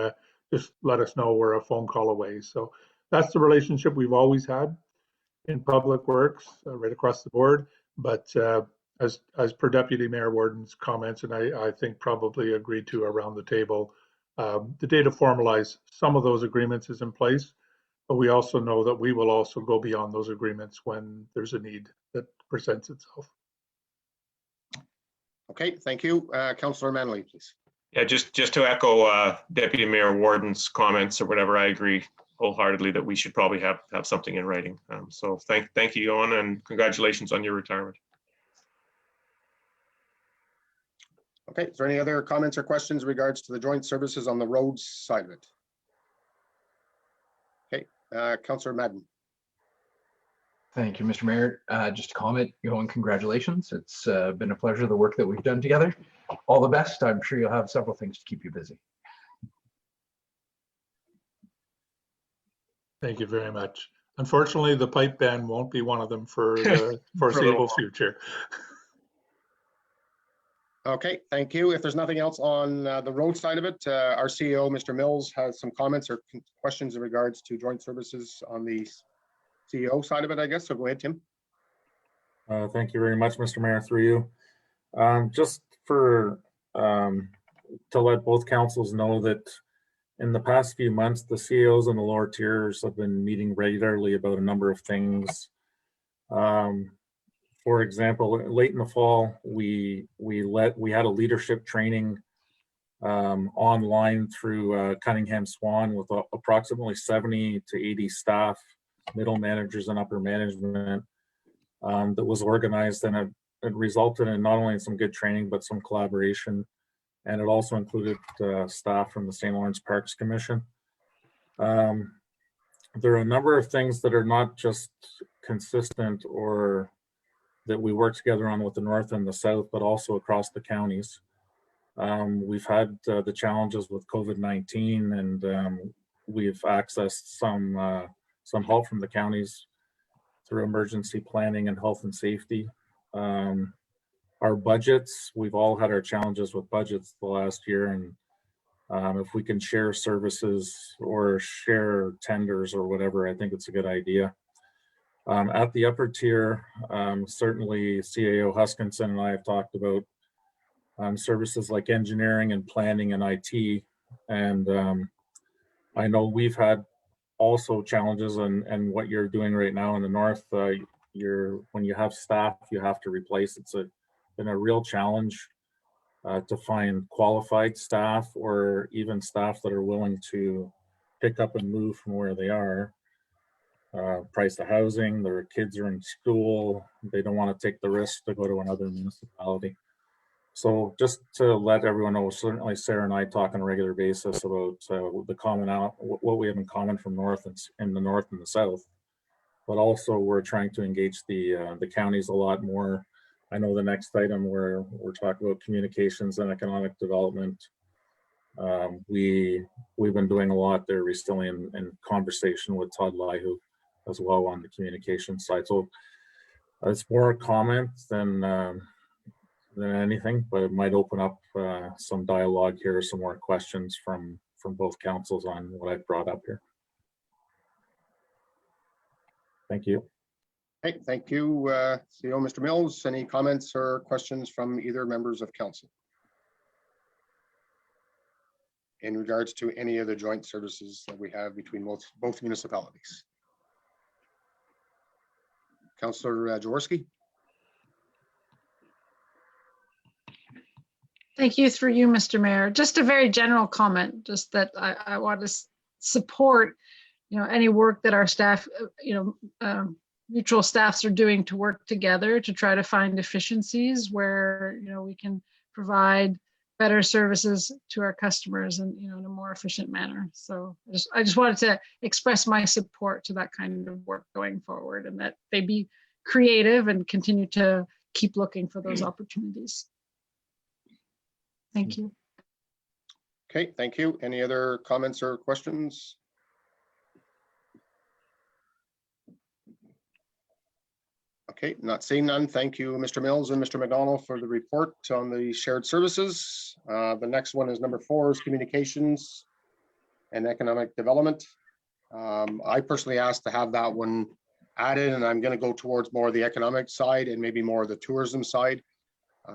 just let us know. We're a phone call away. So that's the relationship we've always had in Public Works right across the board. But as per Deputy Mayor Warden's comments, and I think probably agreed to around the table, the day to formalize some of those agreements is in place, but we also know that we will also go beyond those agreements when there's a need that presents itself. Okay, thank you. Councillor Manley, please. Yeah, just to echo Deputy Mayor Warden's comments or whatever, I agree wholeheartedly that we should probably have something in writing. So thank you, Ewan, and congratulations on your retirement. Okay, is there any other comments or questions in regards to the joint services on the roads side of it? Okay, Councillor Madden. Thank you, Mr. Mayor. Just a comment, and congratulations. It's been a pleasure, the work that we've done together. All the best. I'm sure you'll have several things to keep you busy. Thank you very much. Unfortunately, the pipe ban won't be one of them for the foreseeable future. Okay, thank you. If there's nothing else on the road side of it, our CEO, Mr. Mills, has some comments or questions in regards to joint services on the CEO side of it, I guess. So go ahead, Tim. Thank you very much, Mr. Mayor, through you. Just for to let both councils know that in the past few months, the CEOs and the lower tiers have been meeting regularly about a number of things. For example, late in the fall, we had a leadership training online through Cunningham Swan with approximately 70 to 80 staff, middle managers and upper management, that was organized, and it resulted in not only some good training, but some collaboration. And it also included staff from the St. Lawrence Parks Commission. There are a number of things that are not just consistent or that we work together on with the North and the South, but also across the counties. We've had the challenges with COVID-19, and we've accessed some help from the counties through emergency planning and health and safety. Our budgets, we've all had our challenges with budgets the last year, and If we can share services or share tenders or whatever, I think it's a good idea. At the upper tier, certainly CAO Huskinson and I have talked about services like engineering and planning and IT. And I know we've had also challenges, and what you're doing right now in the north, when you have staff, you have to replace. It's been a real challenge to find qualified staff or even staff that are willing to pick up and move from where they are. Price of housing, their kids are in school, they don't want to take the risk to go to another municipality. So just to let everyone know, certainly Sarah and I talk on a regular basis about what we have in common from north and in the north and the south, but also we're trying to engage the counties a lot more. I know the next item where we're talking about communications and economic development. We've been doing a lot there recently in conversation with Todd Lyhu as well on the communication side. So it's more a comment than anything, but it might open up some dialogue here, some more questions from both councils on what I've brought up here. Thank you. Okay, thank you, CEO Mr. Mills. Any comments or questions from either members of council in regards to any of the joint services that we have between both municipalities? Councillor Jaworski. Thank you, through you, Mr. Mayor. Just a very general comment, just that I want to support, any work that our staff, mutual staffs are doing to work together to try to find efficiencies where, we can provide better services to our customers and, in a more efficient manner. So I just wanted to express my support to that kind of work going forward, and that they be creative and continue to keep looking for those opportunities. Thank you. Okay, thank you. Any other comments or questions? Okay, not seeing none. Thank you, Mr. Mills and Mr. McDonald, for the report on the shared services. The next one is number 4, is communications and economic development. I personally asked to have that one added, and I'm going to go towards more of the economic side and maybe more of the tourism side.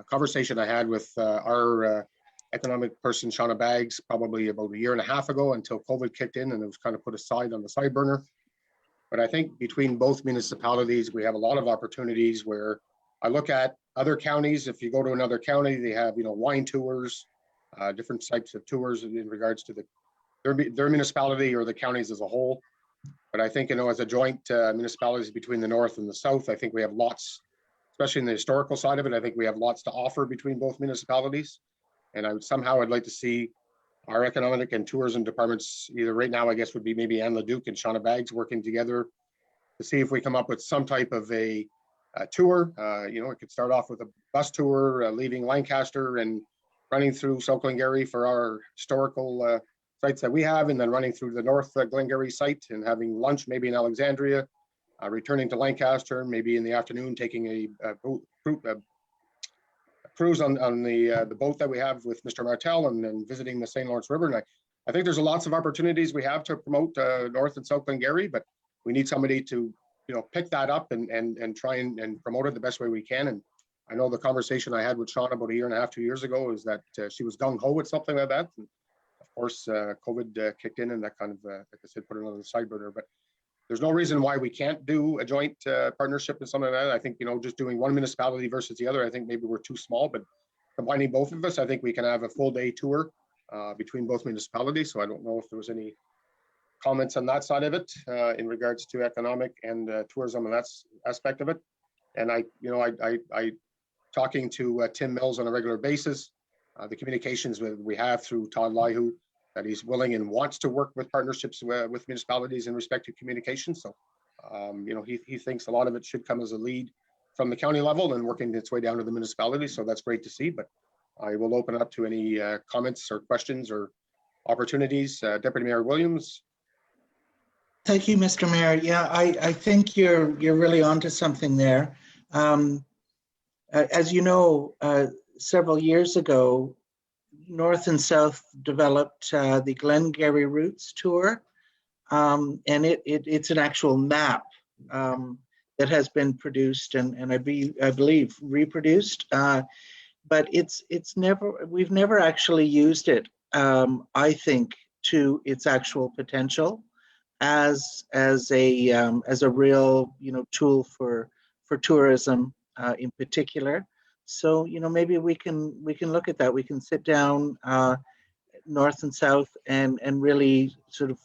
Conversation I had with our economic person, Shauna Baggs, probably about 1.5 years ago, until COVID kicked in and it was kind of put aside on the side burner. But I think between both municipalities, we have a lot of opportunities where I look at other counties. If you go to another county, they have, wine tours, different types of tours in regards to their municipality or the counties as a whole. But I think, as a joint municipalities between the north and the south, I think we have lots, especially in the historical side of it. I think we have lots to offer between both municipalities. And I'd like to see our economic and tourism departments, either right now, I guess, would be maybe Anne Leduc and Shauna Baggs working together to see if we come up with some type of a tour. It could start off with a bus tour, leaving Lancaster and running through South Glengarry for our historical sites that we have, and then running through the North Glengarry site and having lunch maybe in Alexandria, returning to Lancaster, maybe in the afternoon, taking a cruise on the boat that we have with Mr. Martel and then visiting the St. Lawrence River. And I think there's lots of opportunities we have to promote North and South Glengarry, but we need somebody to pick that up and try and promote it the best way we can. And I know the conversation I had with Shauna about 1.5 years, 2 years ago is that she was gung-ho with something like that. And of course, COVID kicked in and that kind of, like I said, put it on the side burner. But there's no reason why we can't do a joint partnership with something like that. I think, just doing one municipality versus the other, I think maybe we're too small, but combining both of us, I think we can have a full day tour between both municipalities. So I don't know if there was any comments on that side of it in regards to economic and tourism and that aspect of it. And I talking to Tim Mills on a regular basis, the communications we have through Todd Lyhu, that he's willing and wants to work with partnerships with municipalities in respect to communication. So, he thinks a lot of it should come as a lead from the county level and working its way down to the municipality. So that's great to see, but I will open up to any comments or questions or opportunities. Deputy Mayor Williams. Thank you, Mr. Mayor. Yeah, I think you're really onto something there. As you know, several years ago, North and South developed the Glengarry Routes Tour. And it's an actual map that has been produced and I believe reproduced. But we've never actually used it, I think, to its actual potential as a real, tool for tourism in particular. So, maybe we can look at that. We can sit down north and south and really sort of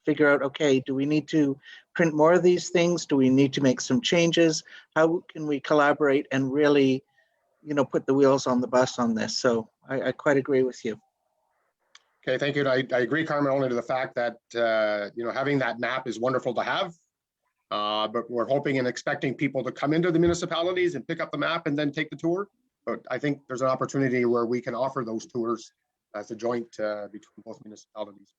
figure out, okay, do we need to print more of these things? Do we need to make some changes? How can we collaborate and really, put the wheels on the bus on this? So I quite agree with you. Okay, thank you. I agree, Carmen, only to the fact that, having that map is wonderful to have. But we're hoping and expecting people to come into the municipalities and pick up the map and then take the tour. But I think there's an opportunity where we can offer those tours as a joint between both municipalities.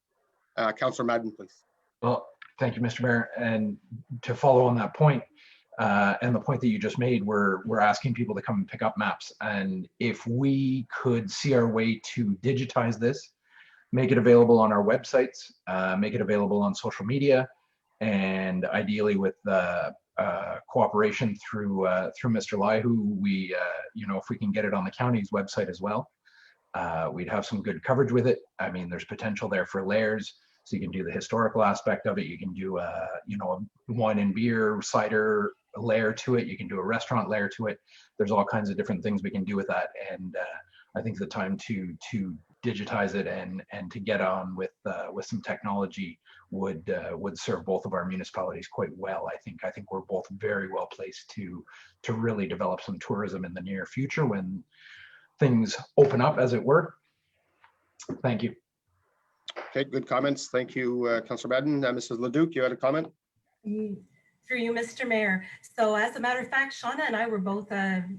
Councillor Madden, please. Well, thank you, Mr. Mayor. And to follow on that point, and the point that you just made, we're asking people to come and pick up maps. And if we could see our way to digitize this, make it available on our websites, make it available on social media, and ideally with cooperation through Mr. Lai, who we, if we can get it on the county's website as well, we'd have some good coverage with it. I mean, there's potential there for layers. So you can do the historical aspect of it. You can do a wine and beer, cider layer to it. You can do a restaurant layer to it. There's all kinds of different things we can do with that. And I think the time to digitize it and to get on with some technology would serve both of our municipalities quite well. I think we're both very well placed to really develop some tourism in the near future when things open up, as it were. Thank you. Okay, good comments. Thank you, Councillor Madden. Mrs. Leduc, you had a comment? Through you, Mr. Mayor. So as a matter of fact, Shauna and I were both,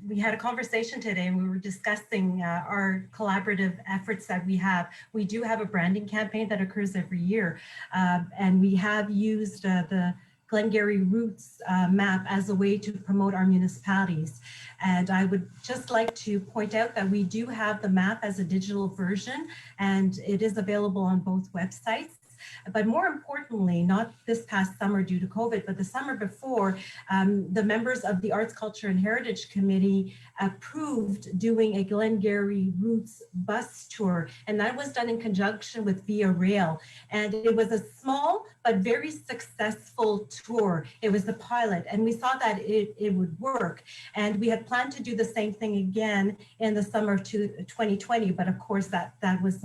we had a conversation today and we were discussing our collaborative efforts that we have. We do have a branding campaign that occurs every year. And we have used the Glengarry Routes map as a way to promote our municipalities. And I would just like to point out that we do have the map as a digital version and it is available on both websites. But more importantly, not this past summer due to COVID, but the summer before, the members of the Arts, Culture and Heritage Committee approved doing a Glengarry Routes bus tour. And that was done in conjunction with Via Rail. And it was a small but very successful tour. It was the pilot and we saw that it would work. And we had planned to do the same thing again in the summer of 2020. But of course that was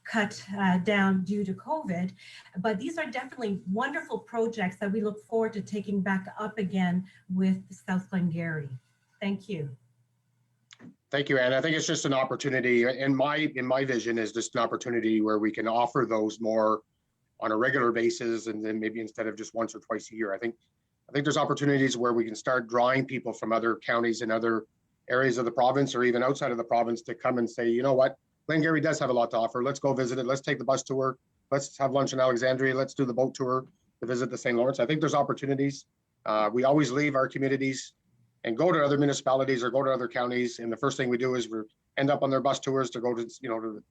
cut down due to COVID. But these are definitely wonderful projects that we look forward to taking back up again with South Glengarry. Thank you. Thank you, Anne. I think it's just an opportunity, in my vision, is just an opportunity where we can offer those more on a regular basis, and then maybe instead of just once or twice a year. I think there's opportunities where we can start drawing people from other counties and other areas of the province, or even outside of the province, to come and say, you know what, Glengarry does have a lot to offer. Let's go visit it. Let's take the bus tour. Let's have lunch in Alexandria. Let's do the boat tour to visit the St. Lawrence. I think there's opportunities. We always leave our communities and go to other municipalities or go to other counties. And the first thing we do is we end up on their bus tours to go to, to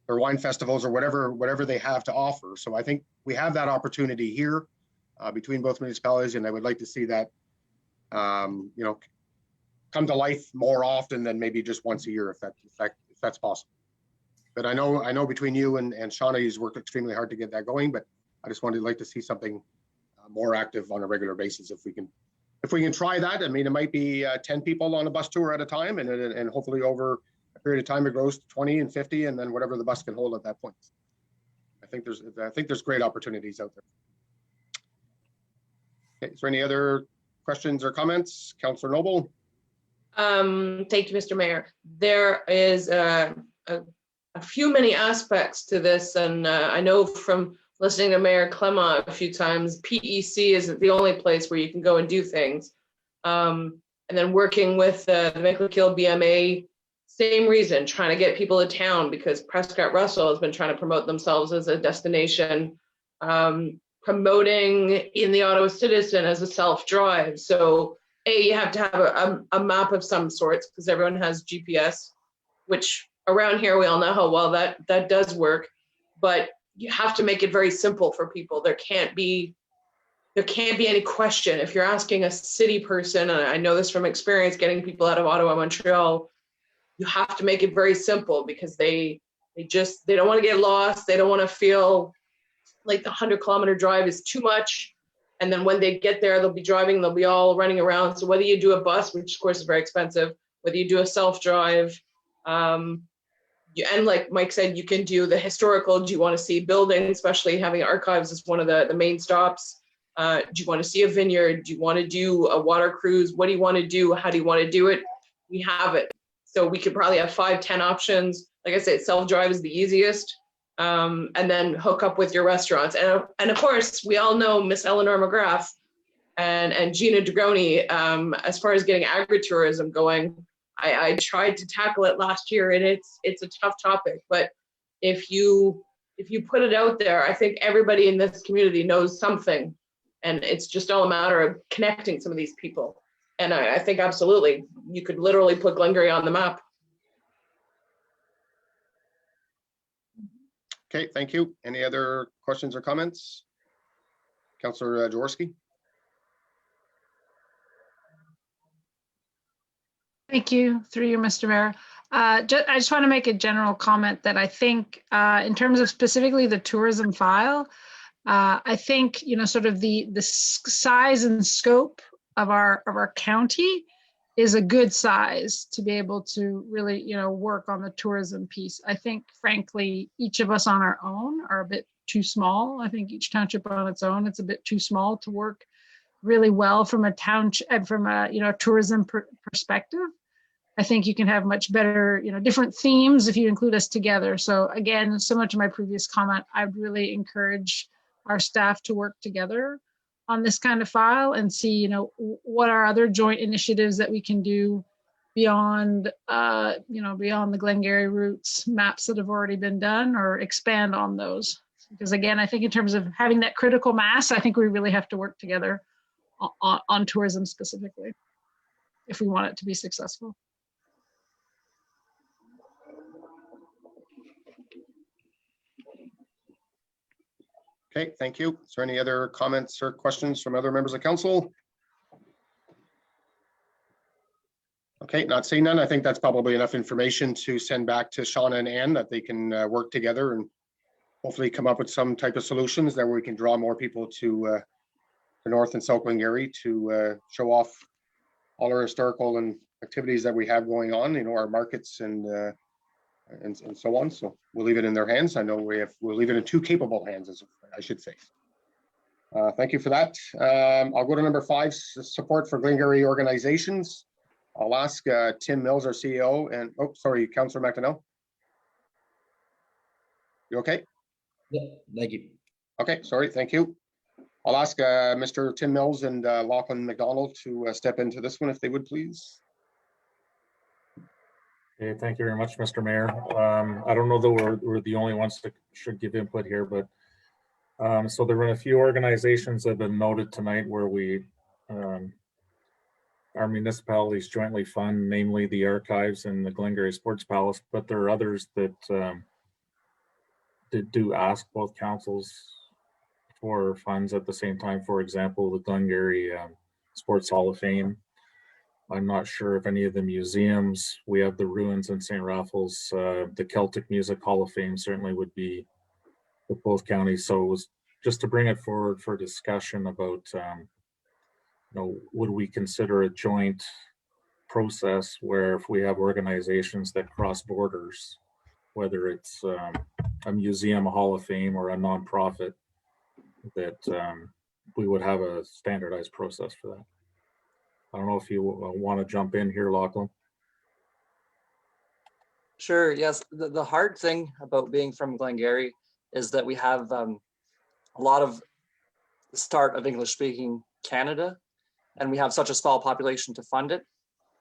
their wine festivals or whatever they have to offer. So I think we have that opportunity here between both municipalities, and I would like to see that, come to life more often than maybe just once a year, if that's possible. But I know between you and Shauna, he's worked extremely hard to get that going, but I just wanted to see something more active on a regular basis. If we can try that, I mean, it might be 10 people on a bus tour at a time, and hopefully over a period of time, it grows to 20 and 50, and then whatever the bus can hold at that point. I think there's great opportunities out there. Okay, is there any other questions or comments? Councillor Noble? Thank you, Mr. Mayor. There is a few many aspects to this, and I know from listening to Mayor Clement a few times, PEC isn't the only place where you can go and do things. And then working with the Miquelkeel BMA, same reason, trying to get people to town, because Prescott Russell has been trying to promote themselves as a destination, promoting in the Ottawa Citizen as a self-drive. So you have to have a map of some sorts, because everyone has GPS, which around here, we all know how well that does work, but you have to make it very simple for people. There can't be any question. If you're asking a city person, and I know this from experience getting people out of Ottawa, Montreal, you have to make it very simple because they don't want to get lost. They don't want to feel like the 100-kilometer drive is too much. And then when they get there, they'll be driving, they'll be all running around. So whether you do a bus, which of course is very expensive, whether you do a self-drive, and like Mike said, you can do the historical. Do you want to see buildings, especially having archives as one of the main stops? Do you want to see a vineyard? Do you want to do a water cruise? What do you want to do? How do you want to do it? We have it. So we could probably have 5-10 options. Like I said, self-drive is the easiest. And then hook up with your restaurants. And of course, we all know Miss Eleanor McGrath and Gina Dragoni, as far as getting agritourism going. I tried to tackle it last year, and it's a tough topic. But if you put it out there, I think everybody in this community knows something, and it's just all a matter of connecting some of these people. And I think absolutely, you could literally put Glengarry on the map. Okay, thank you. Any other questions or comments? Councillor Jaworski? Thank you, through you, Mr. Mayor. I just want to make a general comment that I think in terms of specifically the tourism file, I think, sort of the size and scope of our county is a good size to be able to really, work on the tourism piece. I think, frankly, each of us on our own are a bit too small. I think each township on its own, it's a bit too small to work really well from a township and from a tourism perspective. I think you can have much better, different themes if you include us together. So again, similar to my previous comment, I'd really encourage our staff to work together on this kind of file and see, what are other joint initiatives that we can do beyond, beyond the Glengarry routes maps that have already been done, or expand on those. Because again, I think in terms of having that critical mass, I think we really have to work together on tourism specifically, if we want it to be successful. Okay, thank you. Is there any other comments or questions from other members of council? Okay, not seeing none. I think that's probably enough information to send back to Shauna and Ann, that they can work together and hopefully come up with some type of solutions that we can draw more people to North and South Glengarry to show off all our historical and activities that we have going on, our markets and so on. So we'll leave it in their hands. I know we'll leave it in two capable hands, as I should say. Thank you for that. I'll go to number 5, support for Glengarry organizations. I'll ask Tim Mills, our CEO, and Councillor McDonnell. You okay? Yeah, thank you. Okay, sorry, thank you. I'll ask Mr. Tim Mills and Lachlan McDonald to step into this one if they would, please. Okay, thank you very much, Mr. Mayor. I don't know that we're the only ones that should give input here, but so there have been a few organizations that have been noted tonight where we, our municipalities jointly fund, namely the archives and the Glengarry Sports Palace, but there are others that do ask both councils for funds at the same time. For example, the Glengarry Sports Hall of Fame. I'm not sure if any of the museums, we have the ruins in St. Raffles, the Celtic Music Hall of Fame certainly would be with both counties. So it was just to bring it forward for discussion about, would we consider a joint process where if we have organizations that cross borders, whether it's a museum, a Hall of Fame, or a nonprofit, that we would have a standardized process for that. I don't know if you want to jump in here, Lachlan. Sure, yes. The hard thing about being from Glengarry is that we have a lot of the start of English speaking Canada, and we have such a small population to fund it.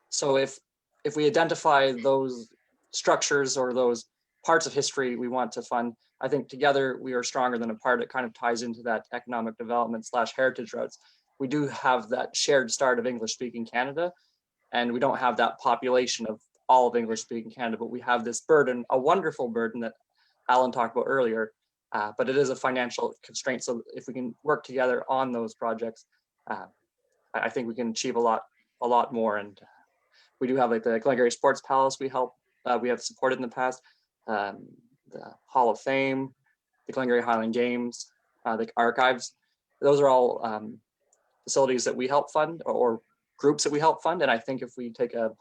So if we identify those structures or those parts of history we want to fund, I think together we are stronger than apart. It kind of ties into that economic development / heritage routes. We do have that shared start of English speaking Canada, and we don't have that population of all of English speaking Canada, but we have this burden, a wonderful burden that Alan talked about earlier, but it is a financial constraint. So if we can work together on those projects, I think we can achieve a lot more. And we do have like the Glengarry Sports Palace we have supported in the past, the Hall of Fame, the Glengarry Highland Games, the archives. Those are all facilities that we help fund or groups that we help fund. And I think if we take a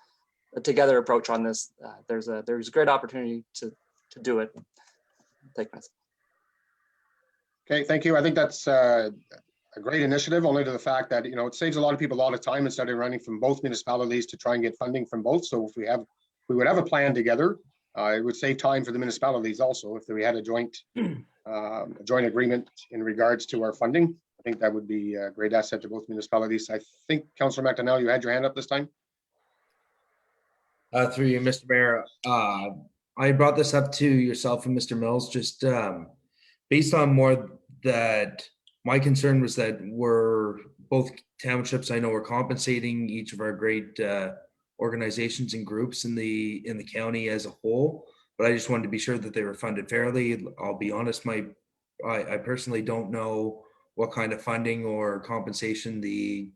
together approach on this, there's a great opportunity to do it. Take this. Okay, thank you. I think that's a great initiative, only to the fact that, you know, it saves a lot of people a lot of time instead of running from both municipalities to try and get funding from both. So if we would have a plan together, it would save time for the municipalities also. If we had a joint agreement in regards to our funding, I think that would be a great asset to both municipalities. I think Councillor McDonnell, you had your hand up this time. Through you, Mr. Mayor, I brought this up to yourself and Mr. Mills, just based on more that my concern was that we're both townships, I know we're compensating each of our great organizations and groups in the county as a whole, but I just wanted to be sure that they were funded fairly. I'll be honest, I personally don't know what kind of funding or compensation the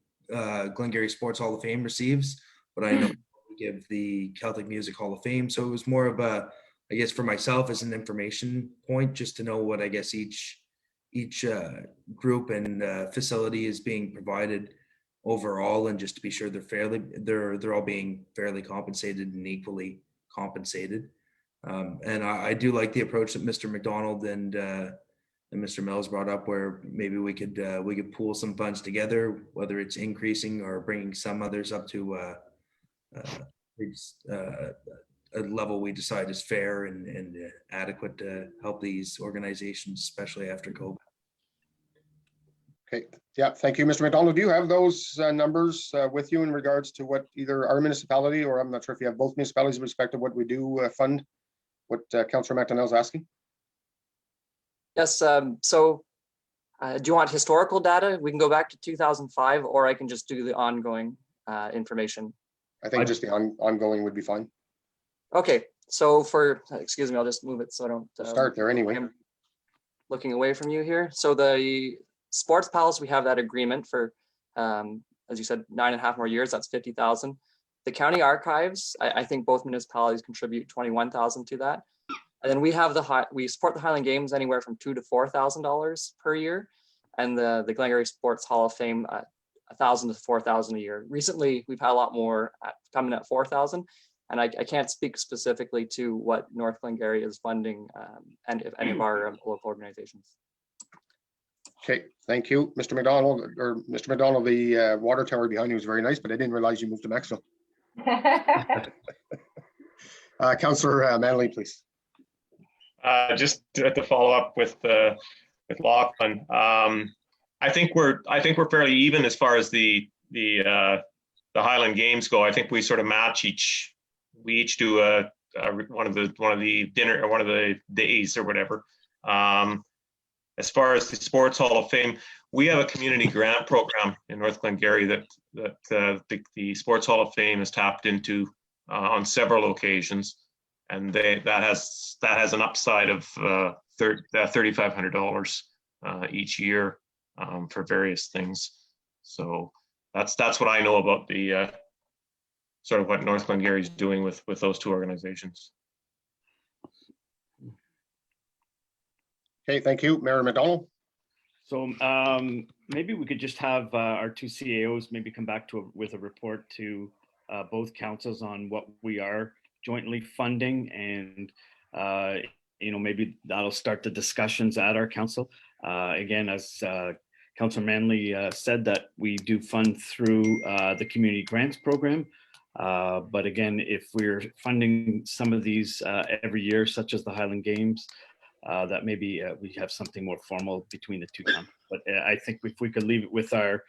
Glengarry Sports Hall of Fame receives, but I know we give the Celtic Music Hall of Fame. So it was more of a, I guess for myself as an information point, just to know what I guess each group and facility is being provided overall, and just to be sure they're all being fairly compensated and equally compensated. And I do like the approach that Mr. McDonald and Mr. Mills brought up, where maybe we could pool some funds together, whether it's increasing or bringing some others up to a level we decide is fair and adequate to help these organizations, especially after COVID. Okay, yeah, thank you, Mr. McDonald. Do you have those numbers with you in regards to what either our municipality, or I'm not sure if you have both municipalities, with respect to what we do fund, what Councillor McDonnell's asking? Yes, so do you want historical data? We can go back to 2005, or I can just do the ongoing information. I think just the ongoing would be fine. Okay, so excuse me, I'll just move it so I don't start there anyway. I'm looking away from you here. So the Sports Palace, we have that agreement for, as you said, 9.5 more years. That's 50,000. The county archives, I think both municipalities contribute 21,000 to that. And then we have we support the Highland Games anywhere from $2,000 to $4,000 per year, and the Glengarry Sports Hall of Fame $1,000 to $4,000 a year. Recently, we've had a lot more coming at 4,000, and I can't speak specifically to what North Glengarry is funding and if any of our local organizations. Okay, thank you, Mr. McDonald. Or Mr. McDonald, the water tower behind you was very nice, but I didn't realize you moved to Maxwell. Councillor Manley, please. Just to follow up with Lachlan, I think we're fairly even as far as the Highland Games go. I think we sort of match we each do one of the dinner or one of the days or whatever. As far as the Sports Hall of Fame, we have a community grant program in North Glengarry that the Sports Hall of Fame has tapped into on several occasions, and that has an upside of $3,500 each year for various things. So that's what I know about the sort of what North Glengarry is doing with those two organizations. Okay, thank you, Mayor McDonald. So maybe we could just have our two CAOs maybe come back with a report to both councils on what we are jointly funding, and maybe that'll start the discussions at our council. Again, as Councillor Manley said, that we do fund through the community grants program. But again, if we're funding some of these every year, such as the Highland Games, that maybe we have something more formal between the two companies. But I think if we could leave it with our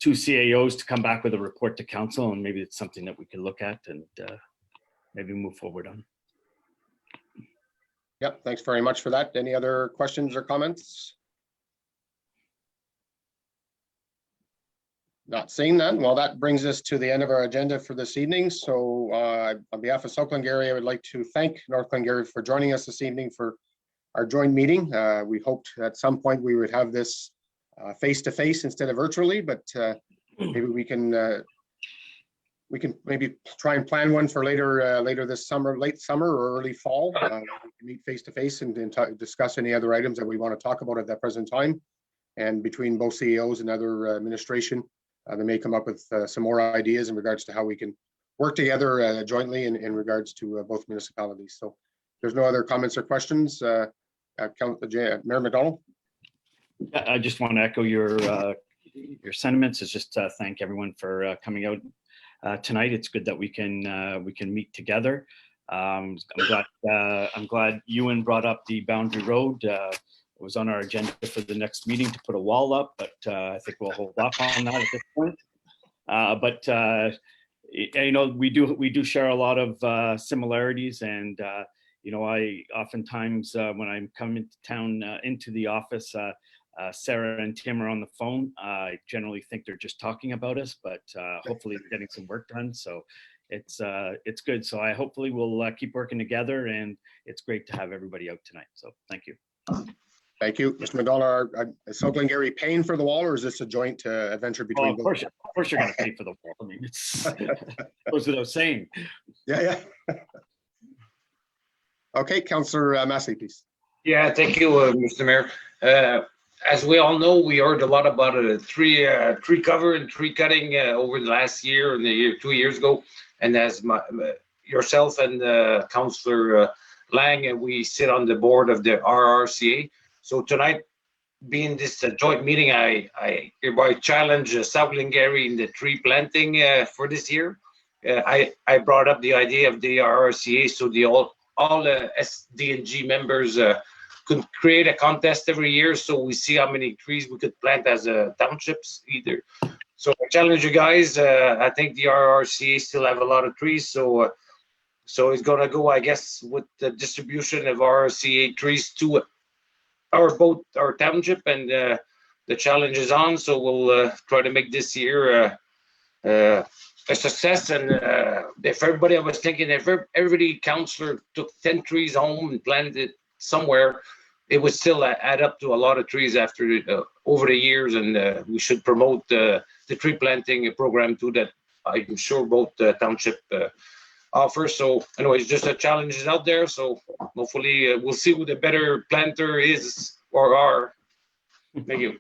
two CAOs to come back with a report to council, and maybe it's something that we can look at and maybe move forward on. Yep, thanks very much for that. Any other questions or comments? Not seeing none. Well, that brings us to the end of our agenda for this evening. So on behalf of South Glengarry, I would like to thank North Glengarry for joining us this evening for our joint meeting. We hoped at some point we would have this face-to-face instead of virtually, but maybe we can maybe try and plan one for later this summer, late summer or early fall. We can meet face-to-face and discuss any other items that we want to talk about at that present time. And between both CEOs and other administration, they may come up with some more ideas in regards to how we can work together jointly in regards to both municipalities. So there's no other comments or questions. Mayor McDonald? I just want to echo your sentiments. It's just thank everyone for coming out tonight. It's good that we can meet together. I'm glad Ewan brought up the Boundary Road. It was on our agenda for the next meeting to put a wall up, but I think we'll hold off on that at this point. You know, we do share a lot of similarities, and you know, I oftentimes when I'm coming to town into the office, Sarah and Tim are on the phone. I generally think they're just talking about us, but hopefully they're getting some work done. So it's good. So hopefully we'll keep working together, and it's great to have everybody out tonight. So thank you. Thank you. Mr. McDonald, is South Glengarry paying for the wall, or is this a joint adventure between Of both? course you're going to pay for the wall. I mean, it's goes without saying. Yeah. Okay, Councillor Massey, please. Yeah, thank you, Mr. Mayor. As we all know, we heard a lot about tree cover and tree cutting over the last year and 2 years ago. And as yourself and Councillor Lang, we sit on the board of the RRCA. So tonight, being this joint meeting, I hereby challenge South Glengarry in the tree planting for this year. I brought up the idea of the RRCA, so all the SDNG members could create a contest every year, so we see how many trees we could plant as townships either. So I challenge you guys. I think the RRCA still have a lot of trees, so it's gonna go, I guess, with the distribution of RRCA trees to our township, and the challenge is on. So we'll try to make this year a success. And if everybody, I was thinking, if every councillor took 10 trees home and planted it somewhere, it would still add up to a lot of trees after over the years. And we should promote the tree planting program too, that I'm sure both township offer. So anyways, just a challenge is out there. So hopefully we'll see who the better planter is or are. Thank you.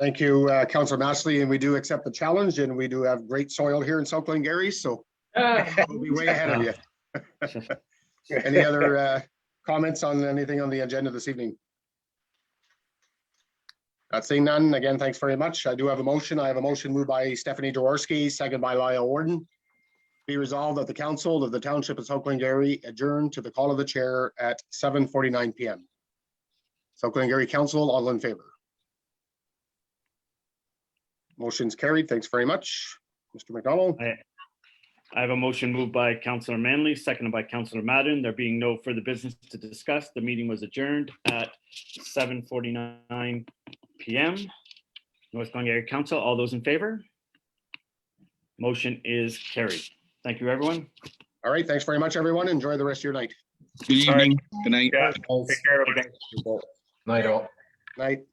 Thank you, Councillor Massley, and we do accept the challenge, and we do have great soil here in South Glengarry, so we'll be way ahead of you. Any other comments on anything on the agenda this evening? Not seeing none. Again, thanks very much. I do have a motion. I have a motion moved by Stephanie Jaworski, second by Lyle Warden. Be resolved that the Council of the Township of South Glengarry adjourn to the call of the chair at 7:49 p.m. South Glengarry Council, all in favor? Motion's carried. Thanks very much. Mr. McDonald. I have a motion moved by Councillor Manley, seconded by Councillor Madden. There being no further business to discuss, the meeting was adjourned at 7:49 p.m. North Glengarry Council, all those in favor? Motion is carried. Thank you, everyone. All right. Thanks very much, everyone. Enjoy the rest of your night. Good evening. Good night. Yeah, take care, everybody. Night all. Night.